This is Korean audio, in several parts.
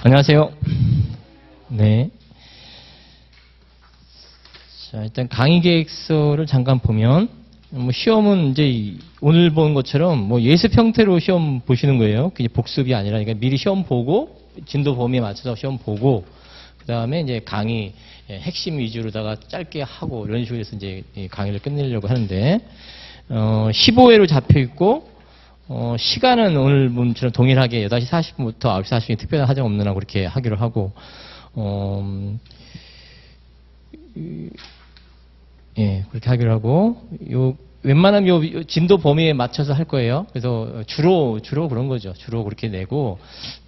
안녕하세요. 네. 자, 일단 강의 계획서를 잠깐 보면, 시험은 이제 오늘 본 것처럼 예습 형태로 시험 보시는 거예요. 그게 복습이 아니라, 그러니까 미리 시험 보고, 진도 범위에 맞춰서 시험 보고, 그 다음에 이제 강의 핵심 위주로다가 짧게 하고, 이런 식으로 해서 이제 강의를 끝내려고 하는데, 15회로 잡혀 있고, 시간은 오늘 문처럼 동일하게 8시 40분부터 9시 40분에 특별한 하정 없는 하고 그렇게 하기로 하고, 예, 그렇게 하기로 하고, 웬만하면 요 진도 범위에 맞춰서 할 거예요. 그래서 주로 그런 거죠. 주로 그렇게 내고,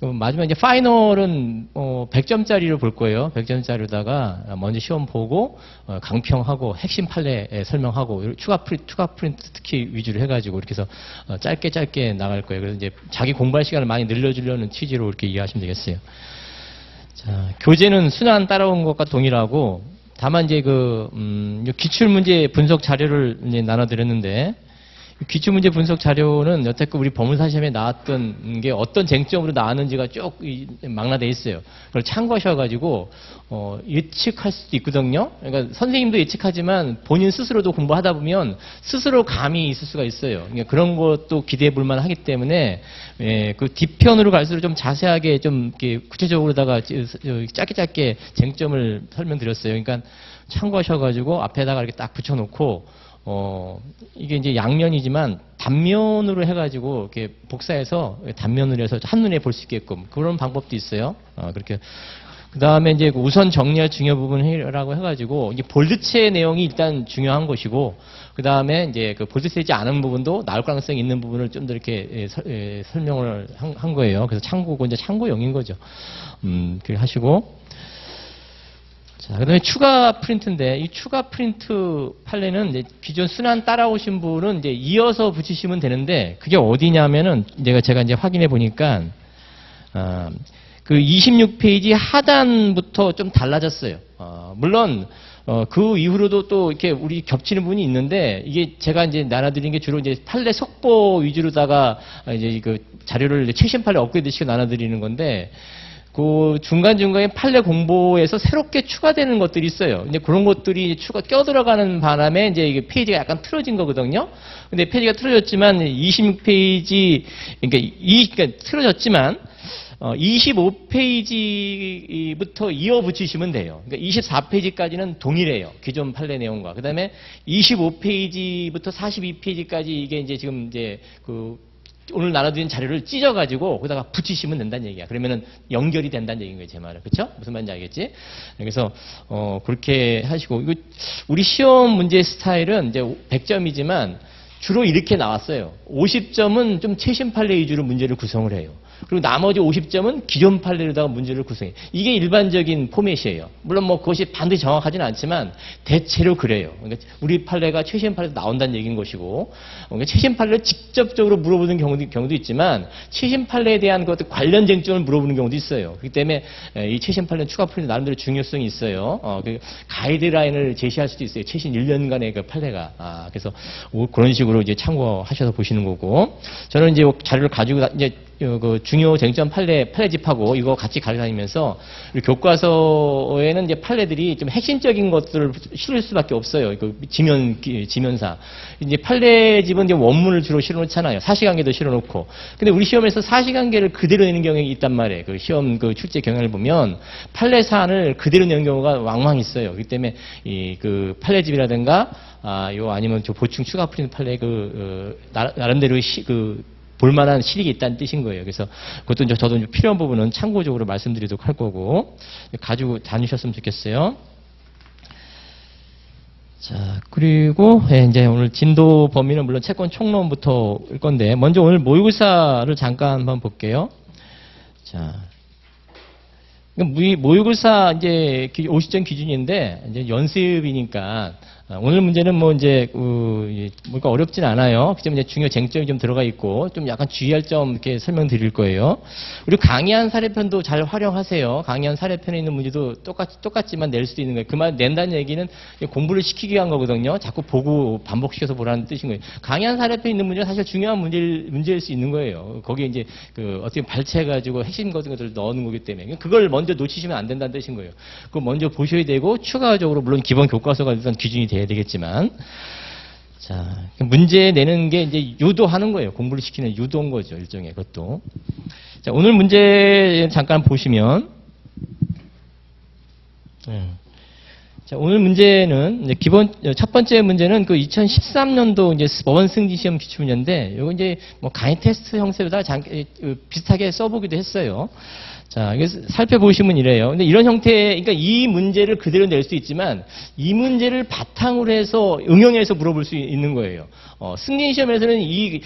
마지막 이제 파이널은 100점짜리로 볼 거예요. 100점짜리로다가 먼저 시험 보고, 강평하고, 핵심 판례 설명하고, 추가 프린트 특히 위주로 해가지고, 이렇게 해서 짧게 나갈 거예요. 그래서 이제 자기 공부할 시간을 많이 늘려주려는 취지로 이렇게 이해하시면 되겠어요. 자, 교재는 순환 따라온 것과 동일하고, 다만 이제 기출문제 분석 자료를 이제 나눠드렸는데, 기출문제 분석 자료는 여태껏 우리 법무사 시험에 나왔던 게 어떤 쟁점으로 나왔는지가 쭉 망라돼 있어요. 그걸 참고하셔가지고 예측할 수도 있거든요. 그러니까 선생님도 예측하지만 본인 스스로도 공부하다 보면 스스로 감이 있을 수가 있어요. 그러니까 그런 것도 기대해 볼 만하기 때문에 그 뒤편으로 갈수록 좀 자세하게 좀 이렇게 구체적으로다가 짧게 쟁점을 설명드렸어요. 그러니까 참고하셔가지고 앞에다가 이렇게 딱 붙여놓고 이게 이제 양면이지만 단면으로 해가지고 이렇게 복사해서 단면으로 해서 한눈에 볼 수 있게끔 그런 방법도 있어요. 그렇게. 그 다음에 이제 우선 정리할 중요 부분이라고 해가지고 이게 볼드체 내용이 일단 중요한 것이고 그 다음에 이제 그 볼드체이지 않은 부분도 나올 가능성이 있는 부분을 좀 더 이렇게 설명을 한 거예요. 그래서 참고고 이제 참고용인 거죠. 그렇게 하시고. 자, 그 다음에 추가 프린트인데, 이 추가 프린트 판례는 이제 기존 순환 따라오신 분은 이제 이어서 붙이시면 되는데, 그게 어디냐면은, 제가 이제 확인해 보니까, 그 26페이지 하단부터 좀 달라졌어요. 물론, 그 이후로도 또 이렇게 우리 겹치는 부분이 있는데, 이게 제가 이제 나눠드린 게 주로 이제 판례 속보 위주로다가 이제 그 자료를 최신 판례 업그레이드시켜 나눠드리는 건데, 그 중간중간에 판례 공보에서 새롭게 추가되는 것들이 있어요. 이제 그런 것들이 껴들어가는 바람에 이제 이게 페이지가 약간 틀어진 거거든요. 근데 페이지가 틀어졌지만 26페이지, 그러니까 틀어졌지만 25페이지부터 이어 붙이시면 돼요. 그러니까 24페이지까지는 동일해요. 기존 판례 내용과. 그 다음에 25페이지부터 42페이지까지 이게 이제 지금 이제 오늘 나눠드린 자료를 찢어가지고 거기다가 붙이시면 된다는 얘기야. 그러면은 연결이 된다는 얘기인 거예요, 제 말은. 그쵸? 무슨 말인지 알겠지? 그래서, 그렇게 하시고. 이거, 우리 시험 문제 스타일은 이제 100점이지만 주로 이렇게 나왔어요. 50점은 좀 최신 판례 위주로 문제를 구성을 해요. 그리고 나머지 50점은 기존 판례로다가 문제를 구성해요. 이게 일반적인 포맷이에요. 물론 그것이 반드시 정확하지는 않지만 대체로 그래요. 그러니까 우리 판례가 최신 판례도 나온다는 얘기인 것이고, 그러니까 최신 판례를 직접적으로 물어보는 경우도 있지만 최신 판례에 대한 것들 관련 쟁점을 물어보는 경우도 있어요. 그렇기 때문에 이 최신 판례 추가 프린트 나름대로 중요성이 있어요. 그 가이드라인을 제시할 수도 있어요. 최신 1년간의 그 판례가. 그래서 그런 식으로 이제 참고하셔서 보시는 거고, 저는 이제 자료를 가지고 이제 그 중요 쟁점 판례집하고 이거 같이 가려다니면서 교과서에는 이제 판례들이 좀 핵심적인 것들을 실을 수밖에 없어요. 그 지면사. 이제 판례집은 이제 원문을 주로 실어놓잖아요. 사시관계도 실어놓고. 근데 우리 시험에서 사시관계를 그대로 내는 경향이 있단 말이에요. 그 시험 출제 경향을 보면 판례 사안을 그대로 내는 경우가 왕왕 있어요. 그렇기 때문에 그 판례집이라든가 아니면 저 보충 추가 프린트 판례 나름대로 볼만한 실익이 있다는 뜻인 거예요. 그래서 그것도 이제 저도 이제 필요한 부분은 참고적으로 말씀드리도록 할 거고, 가지고 다니셨으면 좋겠어요. 자, 그리고, 이제 오늘 진도 범위는 물론 채권 총론부터 일 건데, 먼저 오늘 모의고사를 잠깐 한번 볼게요. 자. 모의고사 이제 50점 기준인데, 이제 연습이니까, 오늘 문제는 뭐 이제 뭔가 어렵진 않아요. 그지만 이제 중요 쟁점이 좀 들어가 있고 좀 약간 주의할 점 이렇게 설명드릴 거예요. 그리고 강의한 사례편도 잘 활용하세요. 강의한 사례편에 있는 문제도 똑같지만 낼 수도 있는 거예요. 그 말 낸다는 얘기는 공부를 시키기 위한 거거든요. 자꾸 보고 반복시켜서 보라는 뜻인 거예요. 강의한 사례편에 있는 문제는 사실 중요한 문제일 수 있는 거예요. 거기에 이제 어떻게 발췌해가지고 핵심 같은 것들을 넣는 거기 때문에 그걸 먼저 놓치시면 안 된다는 뜻인 거예요. 그거 먼저 보셔야 되고 추가적으로 물론 기본 교과서가 일단 기준이 돼야 되겠지만, 자, 문제 내는 게 이제 유도하는 거예요. 공부를 시키는 유도인 거죠. 일종의 그것도. 자, 오늘 문제 잠깐 보시면, 자, 오늘 문제는 이제 첫 번째 문제는 그 2013년도 이제 법원 승진 시험 기출 문제인데, 요거 이제 뭐 간이 테스트 형태로다 비슷하게 써보기도 했어요. 자, 이거 살펴보시면 이래요. 근데 이런 형태의, 그러니까 이 문제를 그대로 낼 수 있지만, 이 문제를 바탕으로 해서 응용해서 물어볼 수 있는 거예요. 승진 시험에서는 이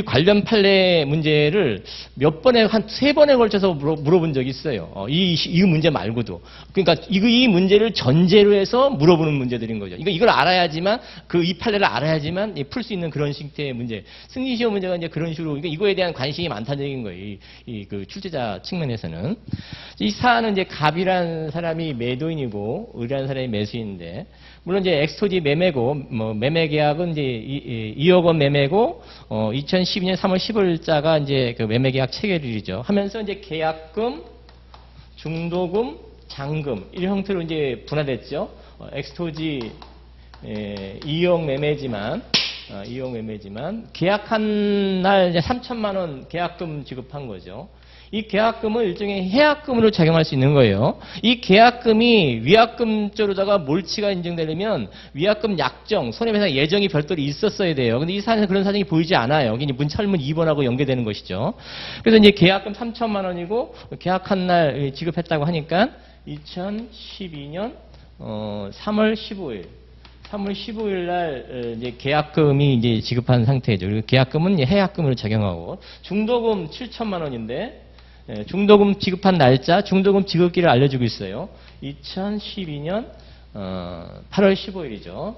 관련 판례 문제를 몇 번에, 한 3번에 걸쳐서 물어본 적이 있어요. 이 문제 말고도. 그러니까 이 문제를 전제로 해서 물어보는 문제들인 거죠. 이걸 알아야지만, 이 판례를 알아야지만 풀 수 있는 그런 식의 문제. 승진 시험 문제가 이제 그런 식으로, 그러니까 이거에 대한 관심이 많다는 얘기인 거예요. 그 출제자 측면에서는. 이 사안은 이제 갑이라는 사람이 매도인이고 을이라는 사람이 매수인인데, 물론 이제 엑스토지 매매고, 뭐 매매 계약은 이제 2억 원 매매고, 2012년 3월 15일자가 이제 그 매매 계약 체결일이죠. 하면서 이제 계약금, 중도금, 잔금 이런 형태로 이제 분할됐죠. 엑스토지 2억 매매지만. 2억 매매지만 계약한 날 이제 3천만 원 계약금 지급한 거죠. 이 계약금은 일종의 해약금으로 작용할 수 있는 거예요. 이 계약금이 위약금죄로다가 몰치가 인정되려면 위약금 약정, 손해배상 예정이 별도로 있었어야 돼요. 근데 이 사안에서 그런 사정이 보이지 않아요. 여기 문철문 2번하고 연계되는 것이죠. 그래서 이제 계약금 3천만 원이고 계약한 날 지급했다고 하니까 2012년 3월 15일. 3월 15일 날 이제 계약금이 이제 지급한 상태죠. 그리고 계약금은 해약금으로 작용하고 중도금 7천만 원인데 중도금 지급한 날짜, 중도금 지급기를 알려주고 있어요. 2012년 8월 15일이죠.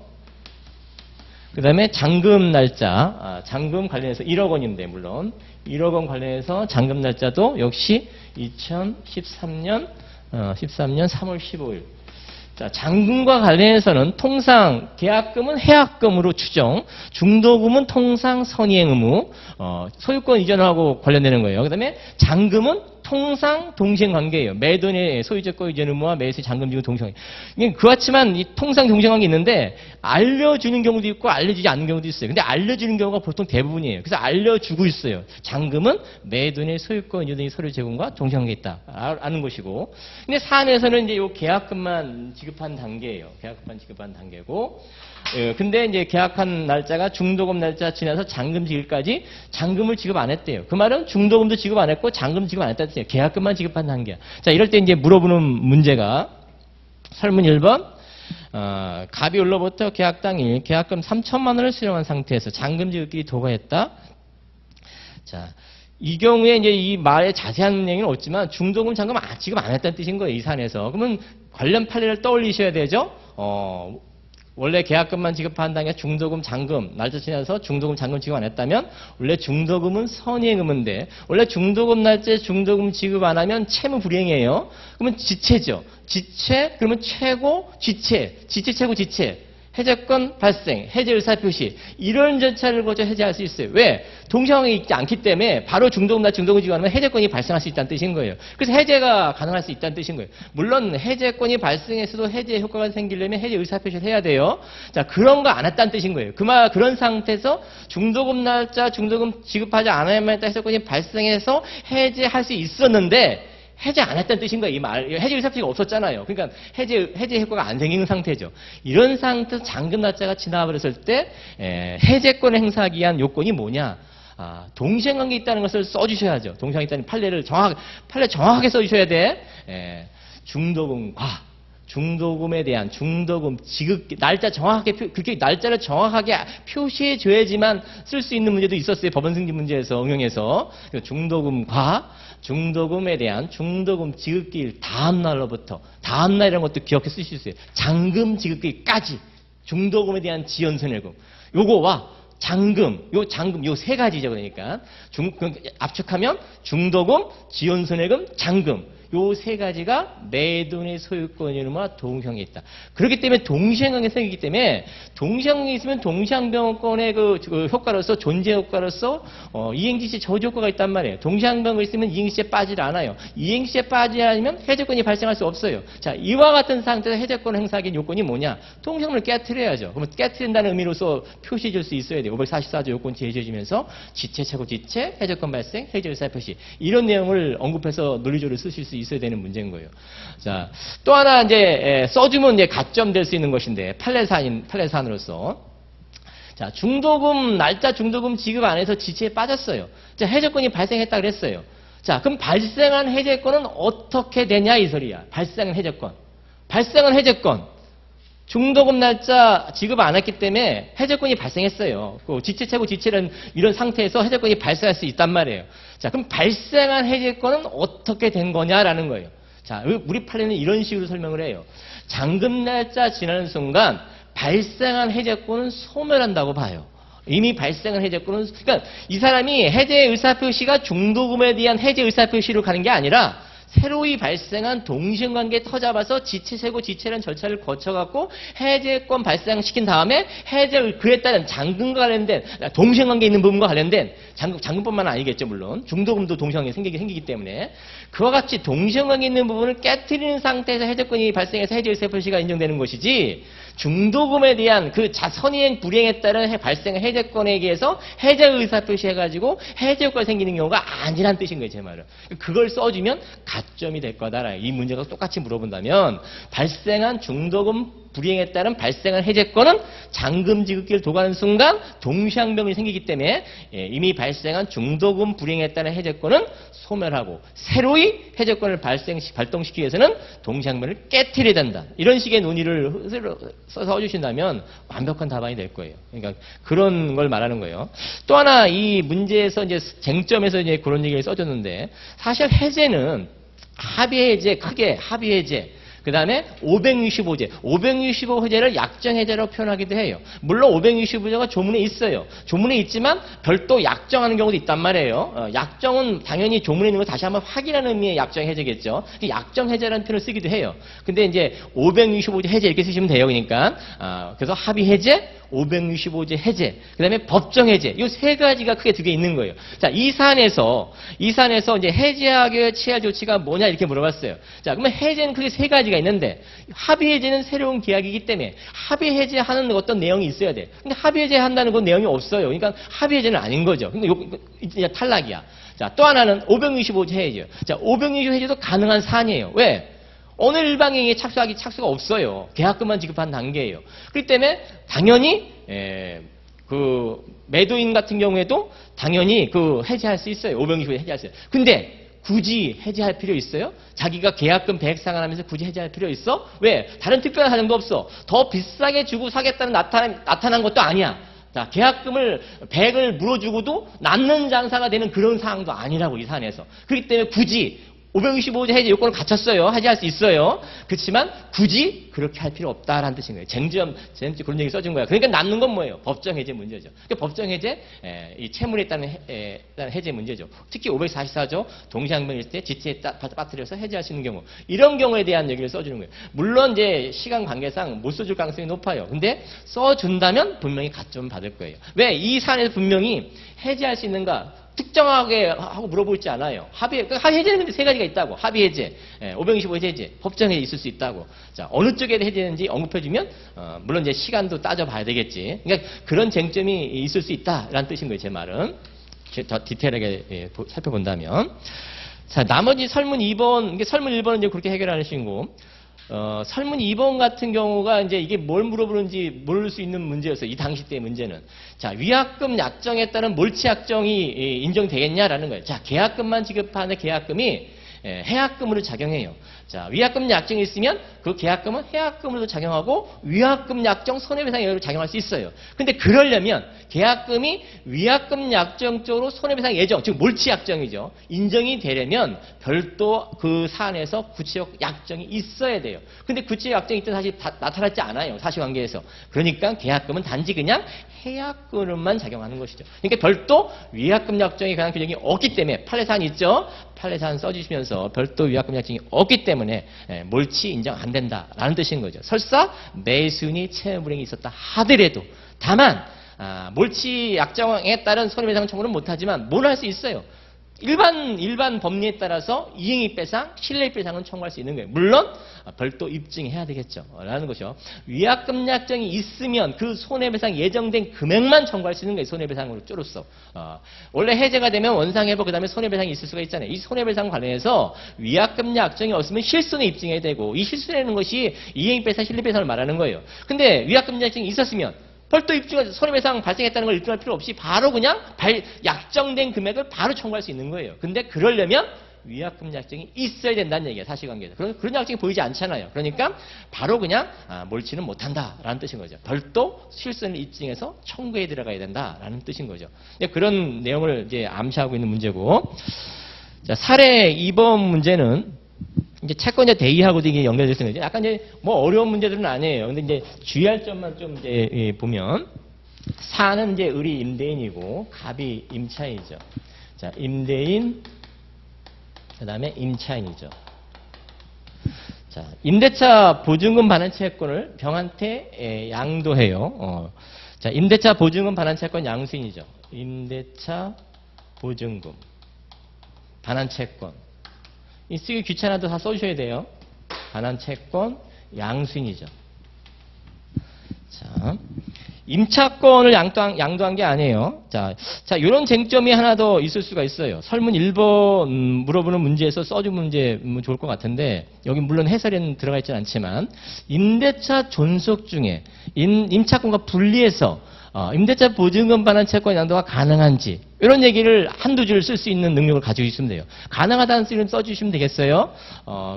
그 다음에 잔금 날짜, 잔금 관련해서 1억 원인데 물론 1억 원 관련해서 잔금 날짜도 역시 2013년 3월 15일. 자, 잔금과 관련해서는 통상 계약금은 해약금으로 추정, 중도금은 통상 선이행 의무, 소유권 이전하고 관련되는 거예요. 그 다음에 잔금은 통상 동시행관계예요. 매도인의 소유자권 이전 의무와 매수의 잔금 지급 동시행관계. 그렇지만 이 통상 동시행관계 있는데 알려주는 경우도 있고 알려주지 않는 경우도 있어요. 근데 알려주는 경우가 보통 대부분이에요. 그래서 알려주고 있어요. 잔금은 매도인의 소유권 이전의 서류 제공과 동시행관계에 있다. 아는 것이고. 근데 사안에서는 이제 이 계약금만 지급한 단계예요. 계약금만 지급한 단계고. 근데 이제 계약한 날짜가 중도금 날짜 지나서 잔금 지급까지 잔금을 지급 안 했대요. 그 말은 중도금도 지급 안 했고 잔금 지급 안 했다는 뜻이에요. 계약금만 지급한 단계야. 자, 이럴 때 이제 물어보는 문제가 설문 1번. 갑이 올로부터 계약 당일 계약금 3천만 원을 수령한 상태에서 잔금 지급끼리 도과했다. 자, 이 경우에 이제 이 말의 자세한 내용은 없지만 중도금 잔금 지급 안 했다는 뜻인 거예요. 이 사안에서. 그러면 관련 판례를 떠올리셔야 되죠. 원래 계약금만 지급한 당에 중도금, 잔금, 날짜 지나서 중도금, 잔금 지급 안 했다면 원래 중도금은 선의행 의무인데 원래 중도금 날짜에 중도금 지급 안 하면 채무 불이행이에요. 그러면 지체죠. 지체, 그러면 최고, 지체, 최고, 지체. 해제권 발생, 해제 의사 표시 이런 절차를 거쳐 해제할 수 있어요. 왜? 동시상황이 있지 않기 때문에 바로 중도금 날 중도금 지급하면 해제권이 발생할 수 있다는 뜻인 거예요. 그래서 해제가 가능할 수 있다는 뜻인 거예요. 물론 해제권이 발생했어도 해제 효과가 생기려면 해제 의사 표시를 해야 돼요. 자, 그런 거 안 했다는 뜻인 거예요. 그런 상태에서 중도금 날짜 중도금 지급하지 않아야만 했다 해제권이 발생해서 해제할 수 있었는데 해제 안 했다는 뜻인 거예요. 이 말. 해제 의사표시가 없었잖아요. 그러니까 해제 효과가 안 생기는 상태죠. 이런 상태에서 잔금 날짜가 지나버렸을 때 해제권 행사하기 위한 요건이 뭐냐? 동시행관계 있다는 것을 써주셔야죠. 동시행관계 있다는 판례 정확하게 써주셔야 돼. 중도금과 중도금에 대한 중도금 지급 날짜 정확하게 그렇게 날짜를 정확하게 표시해 줘야지만 쓸 수 있는 문제도 있었어요. 법원 승진 문제에서 응용해서 중도금과 중도금에 대한 중도금 지급기일 다음 날로부터 다음 날이라는 것도 기억해 쓰실 수 있어요. 잔금 지급기일까지 중도금에 대한 지연손해금. 요거와 잔금, 요 세 가지죠. 그러니까 압축하면 중도금, 지연손해금, 잔금. 요 세 가지가 매도인의 소유권이름과 동시행에 있다. 그렇기 때문에 동시행하게 생기기 때문에 동시행이 있으면 동시행병권의 그 효과로서 존재 효과로서 이행지시 저주 효과가 있단 말이에요. 동시행병이 있으면 이행지시에 빠지지 않아요. 이행지시에 빠지지 않으면 해제권이 발생할 수 없어요. 자, 이와 같은 상태에서 해제권을 행사하기 요건이 뭐냐? 동시행을 깨트려야죠. 그러면 깨트린다는 의미로서 표시해 줄 수 있어야 돼요. 544조 요건 제시해 주면서 지체, 최고 지체, 해제권 발생, 해제 의사 표시 이런 내용을 언급해서 논리적으로 쓰실 수 있어야 되는 문제인 거예요. 자, 또 하나 이제 써주면 이제 가점될 수 있는 것인데 판례사안으로서 자, 중도금 날짜 중도금 지급 안 해서 지체에 빠졌어요. 자, 해제권이 발생했다 그랬어요. 자, 그럼 발생한 해제권은 어떻게 되냐 이 소리야. 발생한 해제권. 중도금 날짜 지급 안 했기 때문에 해제권이 발생했어요. 그 지체 최고 지체는 이런 상태에서 해제권이 발생할 수 있단 말이에요. 자, 그럼 발생한 해제권은 어떻게 된 거냐라는 거예요. 자, 우리 판례는 이런 식으로 설명을 해요. 잔금 날짜 지나는 순간 발생한 해제권은 소멸한다고 봐요. 이미 발생한 해제권은, 그러니까 이 사람이 해제 의사표시가 중도금에 대한 해제 의사표시로 가는 게 아니라 새로이 발생한 동시행관계에 터잡아서 지체, 세고 지체라는 절차를 거쳐갖고 해제권 발생시킨 다음에 그에 따른 잔금과 관련된 동시행관계에 있는 부분과 관련된 잔금뿐만 아니겠죠 물론 중도금도 동시행관계에 생기기 때문에 그와 같이 동시행관계에 있는 부분을 깨트리는 상태에서 해제권이 발생해서 해제 의사표시가 인정되는 것이지 중도금에 대한 그 선의행 불이행에 따른 발생한 해제권에 의해서 해제 의사표시 해가지고 해제 효과가 생기는 경우가 아니란 뜻인 거예요, 제 말은. 그걸 써주면 가점이 될 거다. 이 문제가 똑같이 물어본다면 발생한 중도금 불이행에 따른 발생한 해제권은 잔금 지급기를 도가는 순간 동시항병이 생기기 때문에 이미 발생한 중도금 불이행에 따른 해제권은 소멸하고 새로이 해제권을 발동시키기 위해서는 동시항병을 깨트려야 된다. 이런 식의 논의를 써서 주신다면 완벽한 답안이 될 거예요. 그러니까 그런 걸 말하는 거예요. 또 하나 이 문제에서 이제 쟁점에서 이제 그런 얘기를 써줬는데 사실 해제는 합의해제, 크게 합의해제, 그 다음에 565제. 565제를 약정해제로 표현하기도 해요. 물론 565제가 조문에 있어요. 조문에 있지만 별도 약정하는 경우도 있단 말이에요. 약정은 당연히 조문에 있는 거 다시 한번 확인하는 의미의 약정해제겠죠. 약정해제라는 표현을 쓰기도 해요. 근데 이제 565제 해제 이렇게 쓰시면 돼요. 그러니까. 그래서 합의해제, 565제 해제, 그 다음에 법정해제. 이 세 가지가 크게 두 개 있는 거예요. 자, 이 사안에서 이제 해제하기 취할 조치가 뭐냐 이렇게 물어봤어요. 자, 그러면 해제는 크게 세 가지가 있는데 합의해제는 새로운 계약이기 때문에 합의해제하는 어떤 내용이 있어야 돼. 근데 합의해제한다는 건 내용이 없어요. 그러니까 합의해제는 아닌 거죠. 근데 이제 탈락이야. 자, 또 하나는 565제 해제요. 자, 565제 해제도 가능한 사안이에요. 왜? 어느 일방행위에 착수가 없어요. 계약금만 지급한 단계예요. 그렇기 때문에 당연히 그 매도인 같은 경우에도 당연히 그 해제할 수 있어요. 525제 해제할 수 있어요. 근데 굳이 해제할 필요 있어요? 자기가 계약금 100 상환하면서 굳이 해제할 필요 있어? 왜? 다른 특별한 사정도 없어. 더 비싸게 주고 사겠다는 나타난 것도 아니야. 자, 계약금을 100을 물어주고도 낳는 장사가 되는 그런 상황도 아니라고 이 사안에서. 그렇기 때문에 굳이 525제 해제 요건을 갖췄어요. 해제할 수 있어요. 그렇지만 굳이 그렇게 할 필요 없다라는 뜻인 거예요. 쟁점 그런 얘기 써준 거야. 그러니까 남는 건 뭐예요? 법정 해제 문제죠. 그러니까 법정 해제, 이 채무에 따른 해제 문제죠. 특히 544조 동시항변일 때 지체에 빠뜨려서 해제할 수 있는 경우. 이런 경우에 대한 얘기를 써주는 거예요. 물론 이제 시간 관계상 못 써줄 가능성이 높아요. 근데 써준다면 분명히 가점 받을 거예요. 왜? 이 사안에서 분명히 해제할 수 있는가? 특정하게 하고 물어보지 않아요. 해제는 근데 세 가지가 있다고. 합의해제, 525제 해제, 법정에 있을 수 있다고. 자, 어느 쪽에 해제는지 언급해주면, 물론 이제 시간도 따져봐야 되겠지. 그러니까 그런 쟁점이 있을 수 있다라는 뜻인 거예요, 제 말은. 더 디테일하게 살펴본다면. 자, 나머지 설문 2번, 이게 설문 1번은 이제 그렇게 해결하는 식이고, 설문 2번 같은 경우가 이제 이게 뭘 물어보는지 모를 수 있는 문제였어요. 이 당시 때 문제는. 자, 위약금 약정에 따른 몰치 약정이 인정되겠냐라는 거예요. 자, 계약금만 지급하는 계약금이 해약금으로 작용해요. 자, 위약금 약정이 있으면 그 계약금은 해약금으로도 작용하고 위약금 약정 손해배상 예외로 작용할 수 있어요. 근데 그러려면 계약금이 위약금 약정 쪽으로 손해배상 예정, 즉 몰치 약정이죠. 인정이 되려면 별도 그 사안에서 구체적 약정이 있어야 돼요. 근데 구체적 약정이 있던 사실 나타나지 않아요. 사실관계에서. 그러니까 계약금은 단지 그냥 해약금으로만 작용하는 것이죠. 그러니까 별도 위약금 약정에 관한 규정이 없기 때문에 판례사안 있죠. 판례사안 써주시면서 별도 위약금 약정이 없기 때문에 몰치 인정 안 된다라는 뜻인 거죠. 설사 매수인이 채무불이행이 있었다 하더라도 다만 몰치 약정에 따른 손해배상 청구는 못하지만 뭘 할 수 있어요. 일반 법리에 따라서 이행입배상, 실례입배상은 청구할 수 있는 거예요. 물론 별도 입증해야 되겠죠. 라는 것이요. 위약금 약정이 있으면 그 손해배상 예정된 금액만 청구할 수 있는 거예요. 손해배상으로 쪼로서. 원래 해제가 되면 원상회복 그다음에 손해배상이 있을 수가 있잖아요. 이 손해배상 관련해서 위약금 약정이 없으면 실손에 입증해야 되고 이 실손이라는 것이 이행입배상, 실례입배상을 말하는 거예요. 근데 위약금 약정이 있었으면 별도 입증, 손해배상 발생했다는 걸 입증할 필요 없이 바로 그냥 약정된 금액을 바로 청구할 수 있는 거예요. 근데 그러려면 위약금 약정이 있어야 된다는 얘기예요. 사실관계에서. 그런 약정이 보이지 않잖아요. 그러니까 바로 그냥 몰치는 못한다라는 뜻인 거죠. 별도 실손을 입증해서 청구에 들어가야 된다라는 뜻인 거죠. 그런 내용을 이제 암시하고 있는 문제고, 자, 사례 2번 문제는 이제 채권자 대의하고도 이게 연결될 수 있는데 약간 이제 뭐 어려운 문제들은 아니에요. 근데 이제 주의할 점만 좀 이제 보면 사는 이제 을이 임대인이고 갑이 임차인이죠. 자, 임대인 그다음에 임차인이죠. 자, 임대차 보증금 반환 채권을 병한테 양도해요. 자, 임대차 보증금 반환 채권 양수인이죠. 임대차 보증금 반환 채권. 이 쓰기 귀찮아도 다 써주셔야 돼요. 반환 채권 양수인이죠. 자, 임차권을 양도한 게 아니에요. 자, 이런 쟁점이 하나 더 있을 수가 있어요. 설문 1번 물어보는 문제에서 써준 문제면 좋을 것 같은데 여기 물론 해설에는 들어가 있지는 않지만 임대차 존속 중에 임차권과 분리해서 임대차 보증금 반환 채권 양도가 가능한지 이런 얘기를 한두 줄 쓸 수 있는 능력을 가지고 있으면 돼요. 가능하다는 쓰기는 써주시면 되겠어요.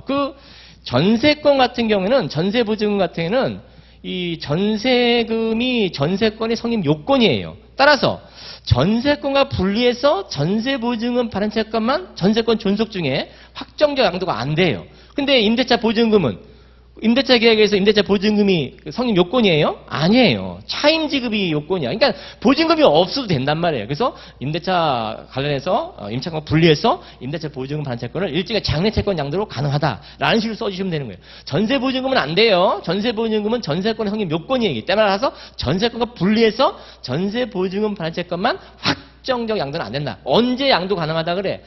그 전세권 같은 경우에는 전세 보증금 같은 경우에는 이 전세금이 전세권의 성립 요건이에요. 따라서 전세권과 분리해서 전세보증금 반환 채권만 전세권 존속 중에 확정적 양도가 안 돼요. 근데 임대차 보증금은 임대차 계약에서 임대차 보증금이 성립 요건이에요? 아니에요. 차임 지급이 요건이야. 그러니까 보증금이 없어도 된단 말이에요. 그래서 임대차 관련해서 임차권과 분리해서 임대차 보증금 반환 채권을 일종의 장래 채권 양도로 가능하다라는 식으로 써주시면 되는 거예요. 전세 보증금은 안 돼요. 전세 보증금은 전세권의 성립 요건이기 때문에 따라서 전세권과 분리해서 전세 보증금 반환 채권만 확정적 양도는 안 된다. 언제 양도 가능하다 그래?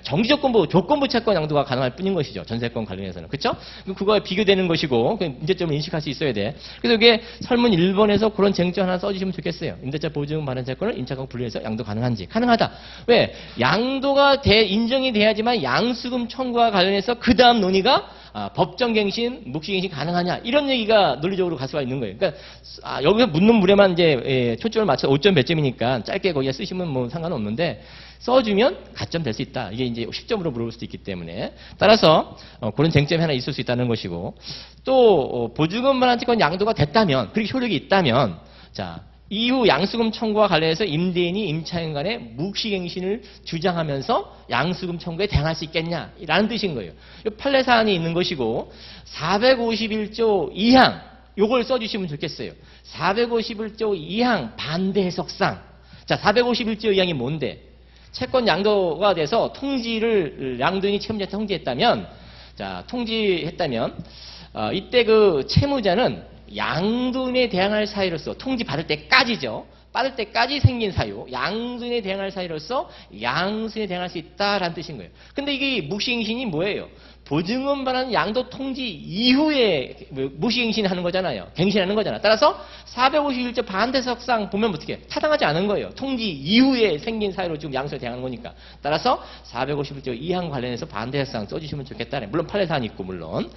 정지조건부, 조건부 채권 양도가 가능할 뿐인 것이죠. 전세권 관련해서는. 그렇죠? 그거에 비교되는 것이고 그 문제점을 인식할 수 있어야 돼. 그래서 이게 설문 1번에서 그런 쟁점 하나 써주시면 좋겠어요. 임대차 보증금 반환 채권을 임차권 분리해서 양도 가능한지. 가능하다. 왜? 양도가 인정이 돼야지만 양수금 청구와 관련해서 그 다음 논의가 법정갱신, 묵시갱신 가능하냐 이런 얘기가 논리적으로 갈 수가 있는 거예요. 그러니까 여기서 묻는 물에만 이제 초점을 맞춰 5점 몇 점이니까 짧게 거기에 쓰시면 뭐 상관없는데 써주면 가점 될 수 있다. 이게 이제 10점으로 물어볼 수도 있기 때문에 따라서 그런 쟁점이 하나 있을 수 있다는 것이고 또 보증금 반환 채권 양도가 됐다면 그렇게 효력이 있다면 자. 이후 양수금 청구와 관련해서 임대인이 임차인 간의 묵시갱신을 주장하면서 양수금 청구에 대항할 수 있겠냐라는 뜻인 거예요. 판례 사안이 있는 것이고 451조 2항 요걸 써주시면 좋겠어요. 451조 2항 반대 해석상 자 451조 2항이 뭔데? 채권 양도가 돼서 통지를 양도인이 채무자한테 통지했다면 자 통지했다면 이때 그 채무자는 양도인에 대항할 사유로서 통지 받을 때까지죠. 받을 때까지 생긴 사유, 양수인에 대항할 사유로서 양수인에 대항할 수 있다라는 뜻인 거예요. 근데 이게 묵시갱신이 뭐예요? 보증금 반환 양도 통지 이후에 묵시갱신하는 거잖아요. 갱신하는 거잖아요. 따라서 451조 반대석상 보면 어떻게 타당하지 않은 거예요. 통지 이후에 생긴 사유로 지금 양수에 대항하는 거니까. 따라서 451조 2항 관련해서 반대석상 써주시면 좋겠다. 물론 판례 사안이 있고 물론.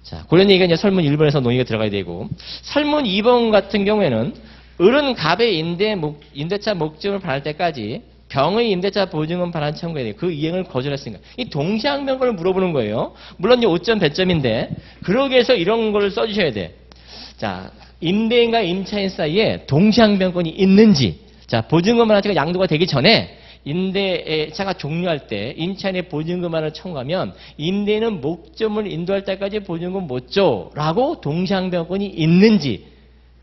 자, 그런 얘기가 이제 설문 1번에서 논의가 들어가야 되고, 설문 2번 같은 경우에는 을은 갑의 임대차 목적을 반할 때까지 병의 임대차 보증금 반환 청구에 대해 그 이행을 거절했으니까 이 동시항변권을 물어보는 거예요. 물론 이제 5점 배점인데 그러기 위해서 이런 걸 써주셔야 돼. 자, 임대인과 임차인 사이에 동시항변권이 있는지, 자, 보증금 반환차가 양도가 되기 전에 임대차가 종료할 때 임차인의 보증금만을 청구하면 임대인은 목적물을 인도할 때까지 보증금 못 줘라고 동시항변권이 있는지,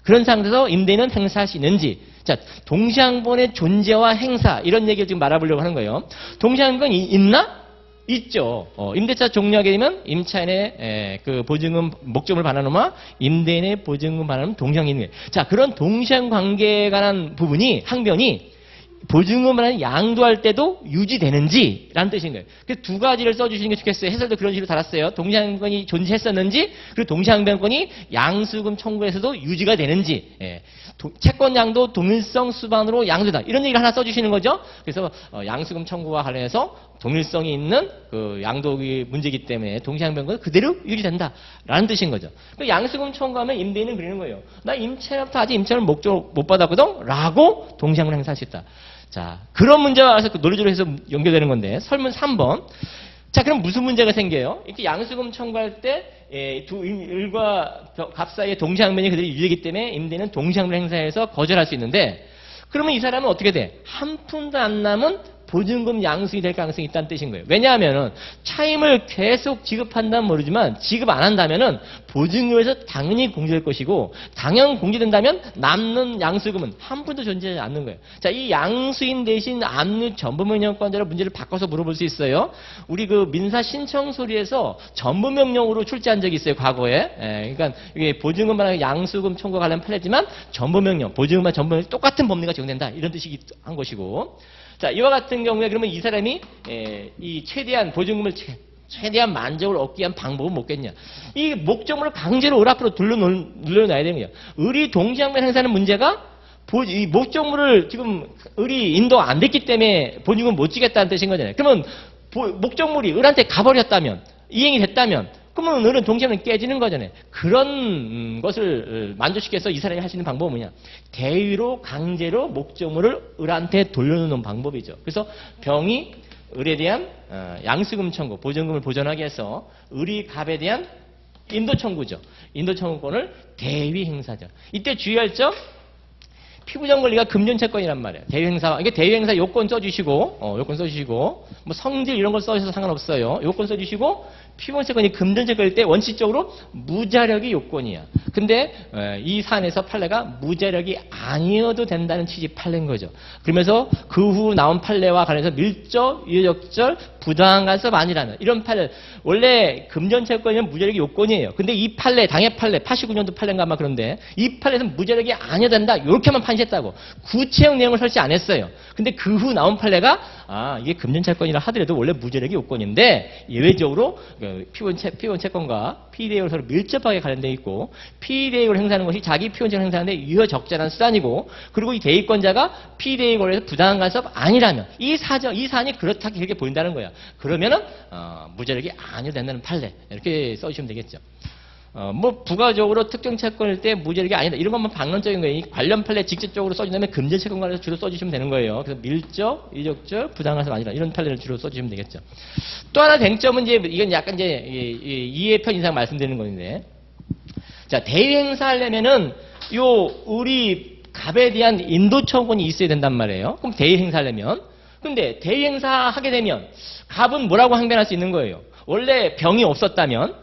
그런 상태에서 임대인은 행사할 수 있는지. 자, 동시항변의 존재와 행사 이런 얘기를 지금 말해보려고 하는 거예요. 동시항변이 있나? 있죠. 임대차 종료하게 되면 임차인의 그 보증금 목적물 반환음과 임대인의 보증금 반환음 동시항이 있는 거예요. 자, 그런 동시항 관계에 관한 부분이 항변이 보증금을 양도할 때도 유지되는지라는 뜻인 거예요. 그래서 두 가지를 써주시는 게 좋겠어요. 해설도 그런 식으로 달았어요. 동시항변이 존재했었는지, 그리고 동시항변권이 양수금 청구에서도 유지가 되는지, 채권 양도 동일성 수반으로 양도다. 이런 얘기를 하나 써주시는 거죠. 그래서 양수금 청구와 관련해서 동일성이 있는 그 양도의 문제이기 때문에 동시항변권은 그대로 유지된다라는 뜻인 거죠. 그 양수금 청구하면 임대인은 그러는 거예요. 나 임차인부터 아직 임차인을 목적으로 못 받았거든? 라고 동시항변을 행사할 수 있다. 자, 그런 문제와 와서 그 논리적으로 해서 연결되는 건데, 설문 3번. 자, 그럼 무슨 문제가 생겨요? 이렇게 양수금 청구할 때, 일과 갑 사이의 동시항변이 그대로 유지되기 때문에 임대인은 동시항변 행사해서 거절할 수 있는데, 그러면 이 사람은 어떻게 돼? 한 푼도 안 남은 보증금 양수이 될 가능성이 있다는 뜻인 거예요. 왜냐하면은 차임을 계속 지급한다면 모르지만 지급 안 한다면은 보증금에서 당연히 공제될 것이고, 당연 공제된다면 남는 양수금은 한 푼도 존재하지 않는 거예요. 자, 이 양수인 대신 압류 전부명령권자로 문제를 바꿔서 물어볼 수 있어요. 우리 그 민사 신청 소리에서 전부명령으로 출제한 적이 있어요, 과거에. 그러니까 이게 보증금과 양수금 청구와 관련 판례지만 전부명령, 보증금과 전부명령 똑같은 법리가 적용된다, 이런 뜻이 한 것이고. 자, 이와 같은 경우에 그러면 이 사람이 이 최대한 보증금을 최대한 만족을 얻기 위한 방법은 뭐겠냐? 이 목적물을 강제로 을 앞으로 눌러놔야 되는 거예요. 을이 동시항변 행사하는 문제가 이 목적물을 지금 을이 인도 안 됐기 때문에 보증금 못 주겠다는 뜻인 거잖아요. 그러면 목적물이 을한테 가버렸다면, 이행이 됐다면, 그러면 을은 동시항변이 깨지는 거잖아요. 그런 것을 만족시켜서 이 사람이 할 수 있는 방법은 뭐냐? 대위로 강제로 목적물을 을한테 돌려놓는 방법이죠. 그래서 병이 을에 대한 양수금 청구, 보증금을 보전하기 위해서 을이 갑에 대한 인도 청구죠. 인도 청구권을 대위 행사죠. 이때 주의할 점, 피부정 권리가 금전채권이란 말이에요. 대위행사, 이게 대위행사 요건 써주시고, 요건 써주시고, 뭐 성질 이런 걸 써주셔서 상관없어요. 요건 써주시고, 피부정채권이 금전채권일 때 원칙적으로 무자력이 요건이야. 근데 이 사안에서 판례가 무자력이 아니어도 된다는 취지 판례인 거죠. 그러면서 그 후 나온 판례와 관련해서 밀접, 유효적절, 부당한 간섭 아니라는 이런 판례. 원래 금전채권이면 무자력이 요건이에요. 근데 이 판례, 당해 판례, 89년도 판례인가 아마 그런데 이 판례에서는 무자력이 아니어야 된다, 이렇게만 판시했다고. 구체형 내용을 설치 안 했어요. 근데 그 후 나온 판례가 이게 금전채권이라 하더라도 원래 무자력이 요건인데 예외적으로 피원채권과 피의대행으로 서로 밀접하게 관련되어 있고, 피의대행을 행사하는 것이 자기 피원채권을 행사하는데 유효적절한 수단이고, 그리고 이 대위권자가 피의대행으로 해서 부당한 간섭 아니라면 이 사안이 그렇다 이렇게 보인다는 거야. 그러면은 무자력이 아니어도 된다는 판례, 이렇게 써주시면 되겠죠. 뭐 부가적으로 특정 채권일 때 무자력이 아니다, 이런 것만 방론적인 거예요. 이 관련 판례 직접적으로 써준다면 금전채권 관련해서 주로 써주시면 되는 거예요. 그래서 밀적, 이적절, 부당한섭 아니라 이런 판례를 주로 써주시면 되겠죠. 또 하나 쟁점은 이제 이건 약간 이제 이해편 이상 말씀드리는 건데, 자, 대위 행사하려면은 우리 갑에 대한 인도 청구권이 있어야 된단 말이에요. 그럼 대위 행사하려면, 근데 대위 행사하게 되면 갑은 뭐라고 항변할 수 있는 거예요? 원래 병이 없었다면,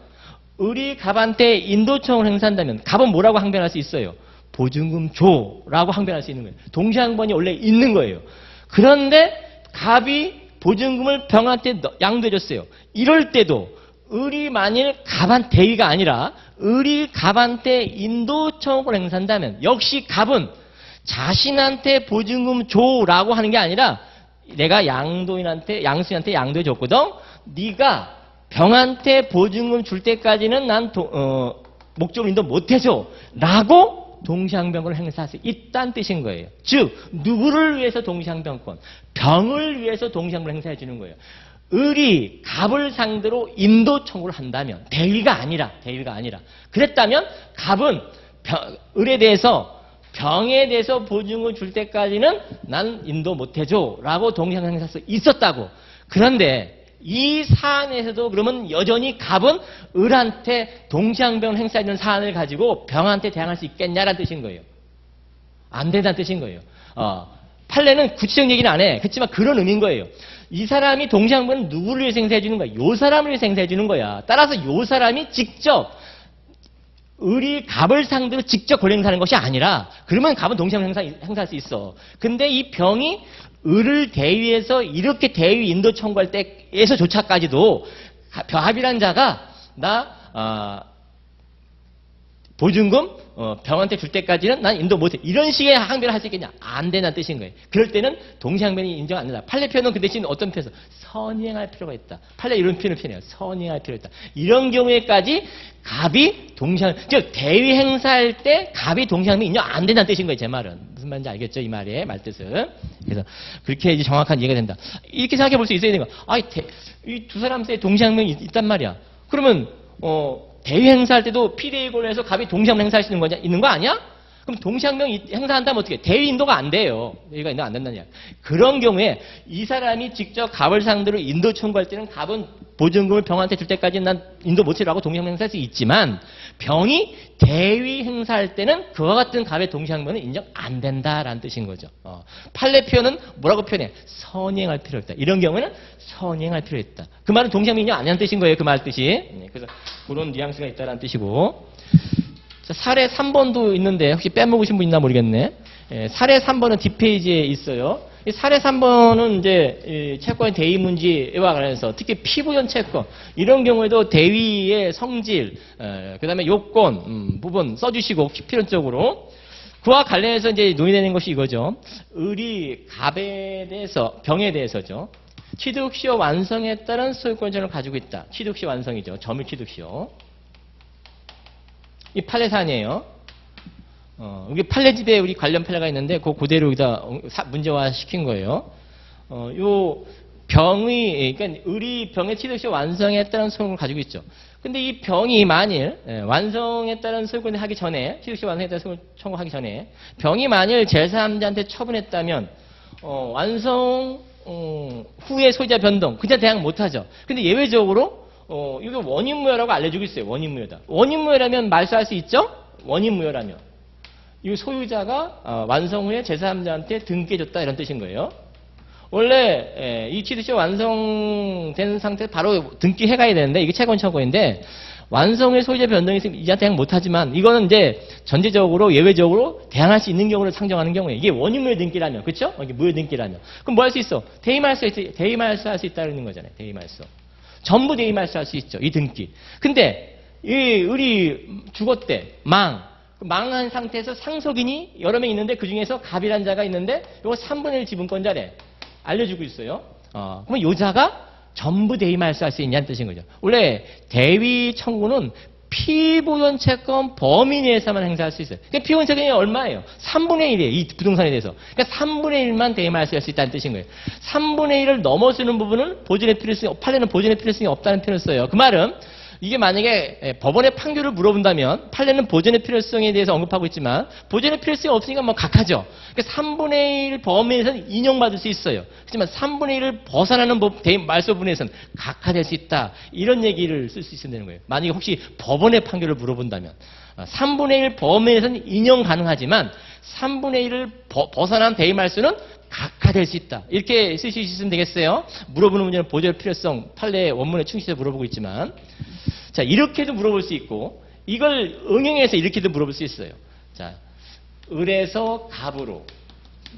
을이 갑한테 인도청을 행사한다면 갑은 뭐라고 항변할 수 있어요? 보증금 줘라고 항변할 수 있는 거예요. 동시항변이 원래 있는 거예요. 그런데 갑이 보증금을 병한테 양도해줬어요. 이럴 때도 을이 만일 갑한 대위가 아니라 을이 갑한테 인도청을 행사한다면 역시 갑은 자신한테 보증금 줘라고 하는 게 아니라 내가 양수인한테 양도해줬거든? 네가 병한테 보증금 줄 때까지는 난 목적을 인도 못해줘 라고 동시항변권을 행사할 수 있다는 뜻인 거예요. 즉 누구를 위해서 동시항변권? 병을 위해서 동시항변을 행사해 주는 거예요. 을이 갑을 상대로 인도 청구를 한다면, 대위가 아니라 그랬다면 갑은 을에 대해서 병에 대해서 보증금을 줄 때까지는 난 인도 못해줘 라고 동시항변 행사할 수 있었다고. 그런데 이 사안에서도 그러면 여전히 갑은 을한테 동시항변 행사하는 사안을 가지고 병한테 대항할 수 있겠냐라는 뜻인 거예요. 안 된다는 뜻인 거예요. 판례는 구체적 얘기는 안 해. 그렇지만 그런 의미인 거예요. 이 사람이 동시항변은 누구를 위해서 행사해 주는 거야? 요 사람을 위해서 행사해 주는 거야. 따라서 요 사람이 직접 을이 갑을 상대로 직접 권리 행사하는 것이 아니라, 그러면 갑은 동시항변 행사할 수 있어. 근데 이 병이 을을 대위해서 이렇게 대위 인도 청구할 때에서조차까지도 합의란 자가 보증금 병한테 줄 때까지는 난 인도 못해. 이런 식의 항변을 할 수 있겠냐? 안 된다는 뜻인 거예요. 그럴 때는 동시항변이 인정 안 된다. 판례 표현은 그 대신 어떤 표현에서 선행할 필요가 있다. 판례 이런 표현을 표현해요. 선행할 필요가 있다. 이런 경우에까지 갑이 동시항변, 즉 대위 행사할 때 갑이 동시항변이 인정 안 된다는 뜻인 거예요. 제 말은. 무슨 말인지 알겠죠? 이 말의 말뜻은. 그래서 그렇게 이제 정확한 이해가 된다. 이렇게 생각해 볼 수 있어야 되는 거야. 이 두 사람 사이에 동시항변이 있단 말이야. 그러면 대위 행사할 때도 피대위 권리에서 갑이 동시항변 행사할 수 있는 거 아니야? 그럼 동시항변 행사한다면 어떻게 해? 대위 인도가 안 돼요. 대위가 인도가 안 된다냐. 그런 경우에 이 사람이 직접 갑을 상대로 인도 청구할 때는 갑은 보증금을 병한테 줄 때까지는 난 인도 못해라고 동시항변 행사할 수 있지만, 병이 대위 행사할 때는 그와 같은 갑의 동시항변은 인정 안 된다라는 뜻인 거죠. 판례 표현은 뭐라고 표현해? 선행할 필요 있다. 이런 경우에는 선행할 필요 있다. 그 말은 동시항변 인정 안 한다는 뜻인 거예요. 그 말 뜻이. 그래서 그런 뉘앙스가 있다라는 뜻이고. 자, 사례 3번도 있는데 혹시 빼먹으신 분 있나 모르겠네. 사례 3번은 뒷페이지에 있어요. 이 사례 3번은 이제 채권의 대위 문제와 관련해서 특히 피부연 채권 이런 경우에도 대위의 성질, 그다음에 요건 부분 써주시고 필연적으로 그와 관련해서 이제 논의되는 것이 이거죠. 을이 갑에 대해서 병에 대해서죠. 취득시효 완성에 따른 소유권자를 가지고 있다. 취득시효 완성이죠. 점유 취득시효. 이 판례 사안이에요. 여기 판례집에 우리 관련 판례가 있는데 그대로 여기다 문제화 시킨 거예요. 요 병이, 그러니까 을이 병의 취득시효 완성에 따른 소유권을 가지고 있죠. 근데 이 병이 만일 완성에 따른 소유권을 하기 전에, 취득시효 완성에 따른 소유권 청구하기 전에 병이 만일 제3자한테 처분했다면 완성 후에 소유자 변동 그냥 대항 못하죠. 근데 예외적으로 이게 원인무효라고 알려주고 있어요. 원인무효다. 원인무효라면 말소할 수 있죠? 원인무효라면. 이 소유자가 완성 후에 제3자한테 등기해줬다 이런 뜻인 거예요. 원래 이 취득시효 완성된 상태 바로 등기해가야 되는데 이게 채권 청구인데 완성 후에 소유자 변동이 있으면 이자한테 대항 못하지만 이거는 이제 전제적으로 예외적으로 대항할 수 있는 경우를 상정하는 경우에 이게 원인무효 등기라면 그렇죠? 이게 무효 등기라면 그럼 뭐 할 수 있어? 대위말소 할 수 있다는 거잖아요. 대위말소. 전부 대위말소 할 수 있죠. 이 등기. 근데 이 을이 죽었대. 망한 상태에서 상속인이 여러 명 있는데 그중에서 갑이라는 자가 있는데 이거 3분의 1 지분권자래. 알려주고 있어요. 그러면 요자가 전부 대위말소 할 수 있냐는 뜻인 거죠. 원래 대위 청구는 피보존 채권 범위 내에서만 행사할 수 있어요. 그러니까 피보존 채권이 얼마예요? 3분의 1이에요. 이 부동산에 대해서. 그러니까 3분의 1만 대위말소 할 수 있다는 뜻인 거예요. 3분의 1을 넘어서는 부분은 보존의 필요성이, 판례는 보존의 필요성이 없다는 표현을 써요. 그 말은 이게 만약에 법원의 판결을 물어본다면 판례는 보존의 필요성에 대해서 언급하고 있지만 보존의 필요성이 없으니까 뭐 각하죠. 그러니까 3분의 1 범위에서는 인용받을 수 있어요. 하지만 3분의 1을 벗어나는 말소 부분에서는 각하될 수 있다. 이런 얘기를 쓸 수 있으면 되는 거예요. 만약에 혹시 법원의 판결을 물어본다면 3분의 1 범위에서는 인용 가능하지만 3분의 1을 벗어난 대위말소는 각하될 수 있다. 이렇게 쓸 수 있으면 되겠어요. 물어보는 문제는 보존의 필요성, 판례 원문에 충실해서 물어보고 있지만 자, 이렇게도 물어볼 수 있고 이걸 응용해서 이렇게도 물어볼 수 있어요. 자, 을에서 갑으로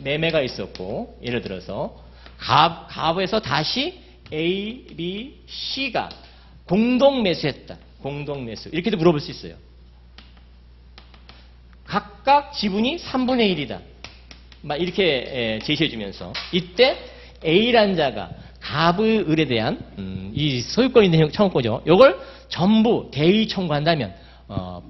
매매가 있었고 예를 들어서 갑에서 다시 A, B, C가 공동 매수했다. 공동 매수. 이렇게도 물어볼 수 있어요. 각각 지분이 3분의 1이다. 막 이렇게 제시해 주면서 이때 A라는 자가 갑의 을에 대한 이 소유권 있는 청구권이죠. 이걸 전부 대위 청구한다면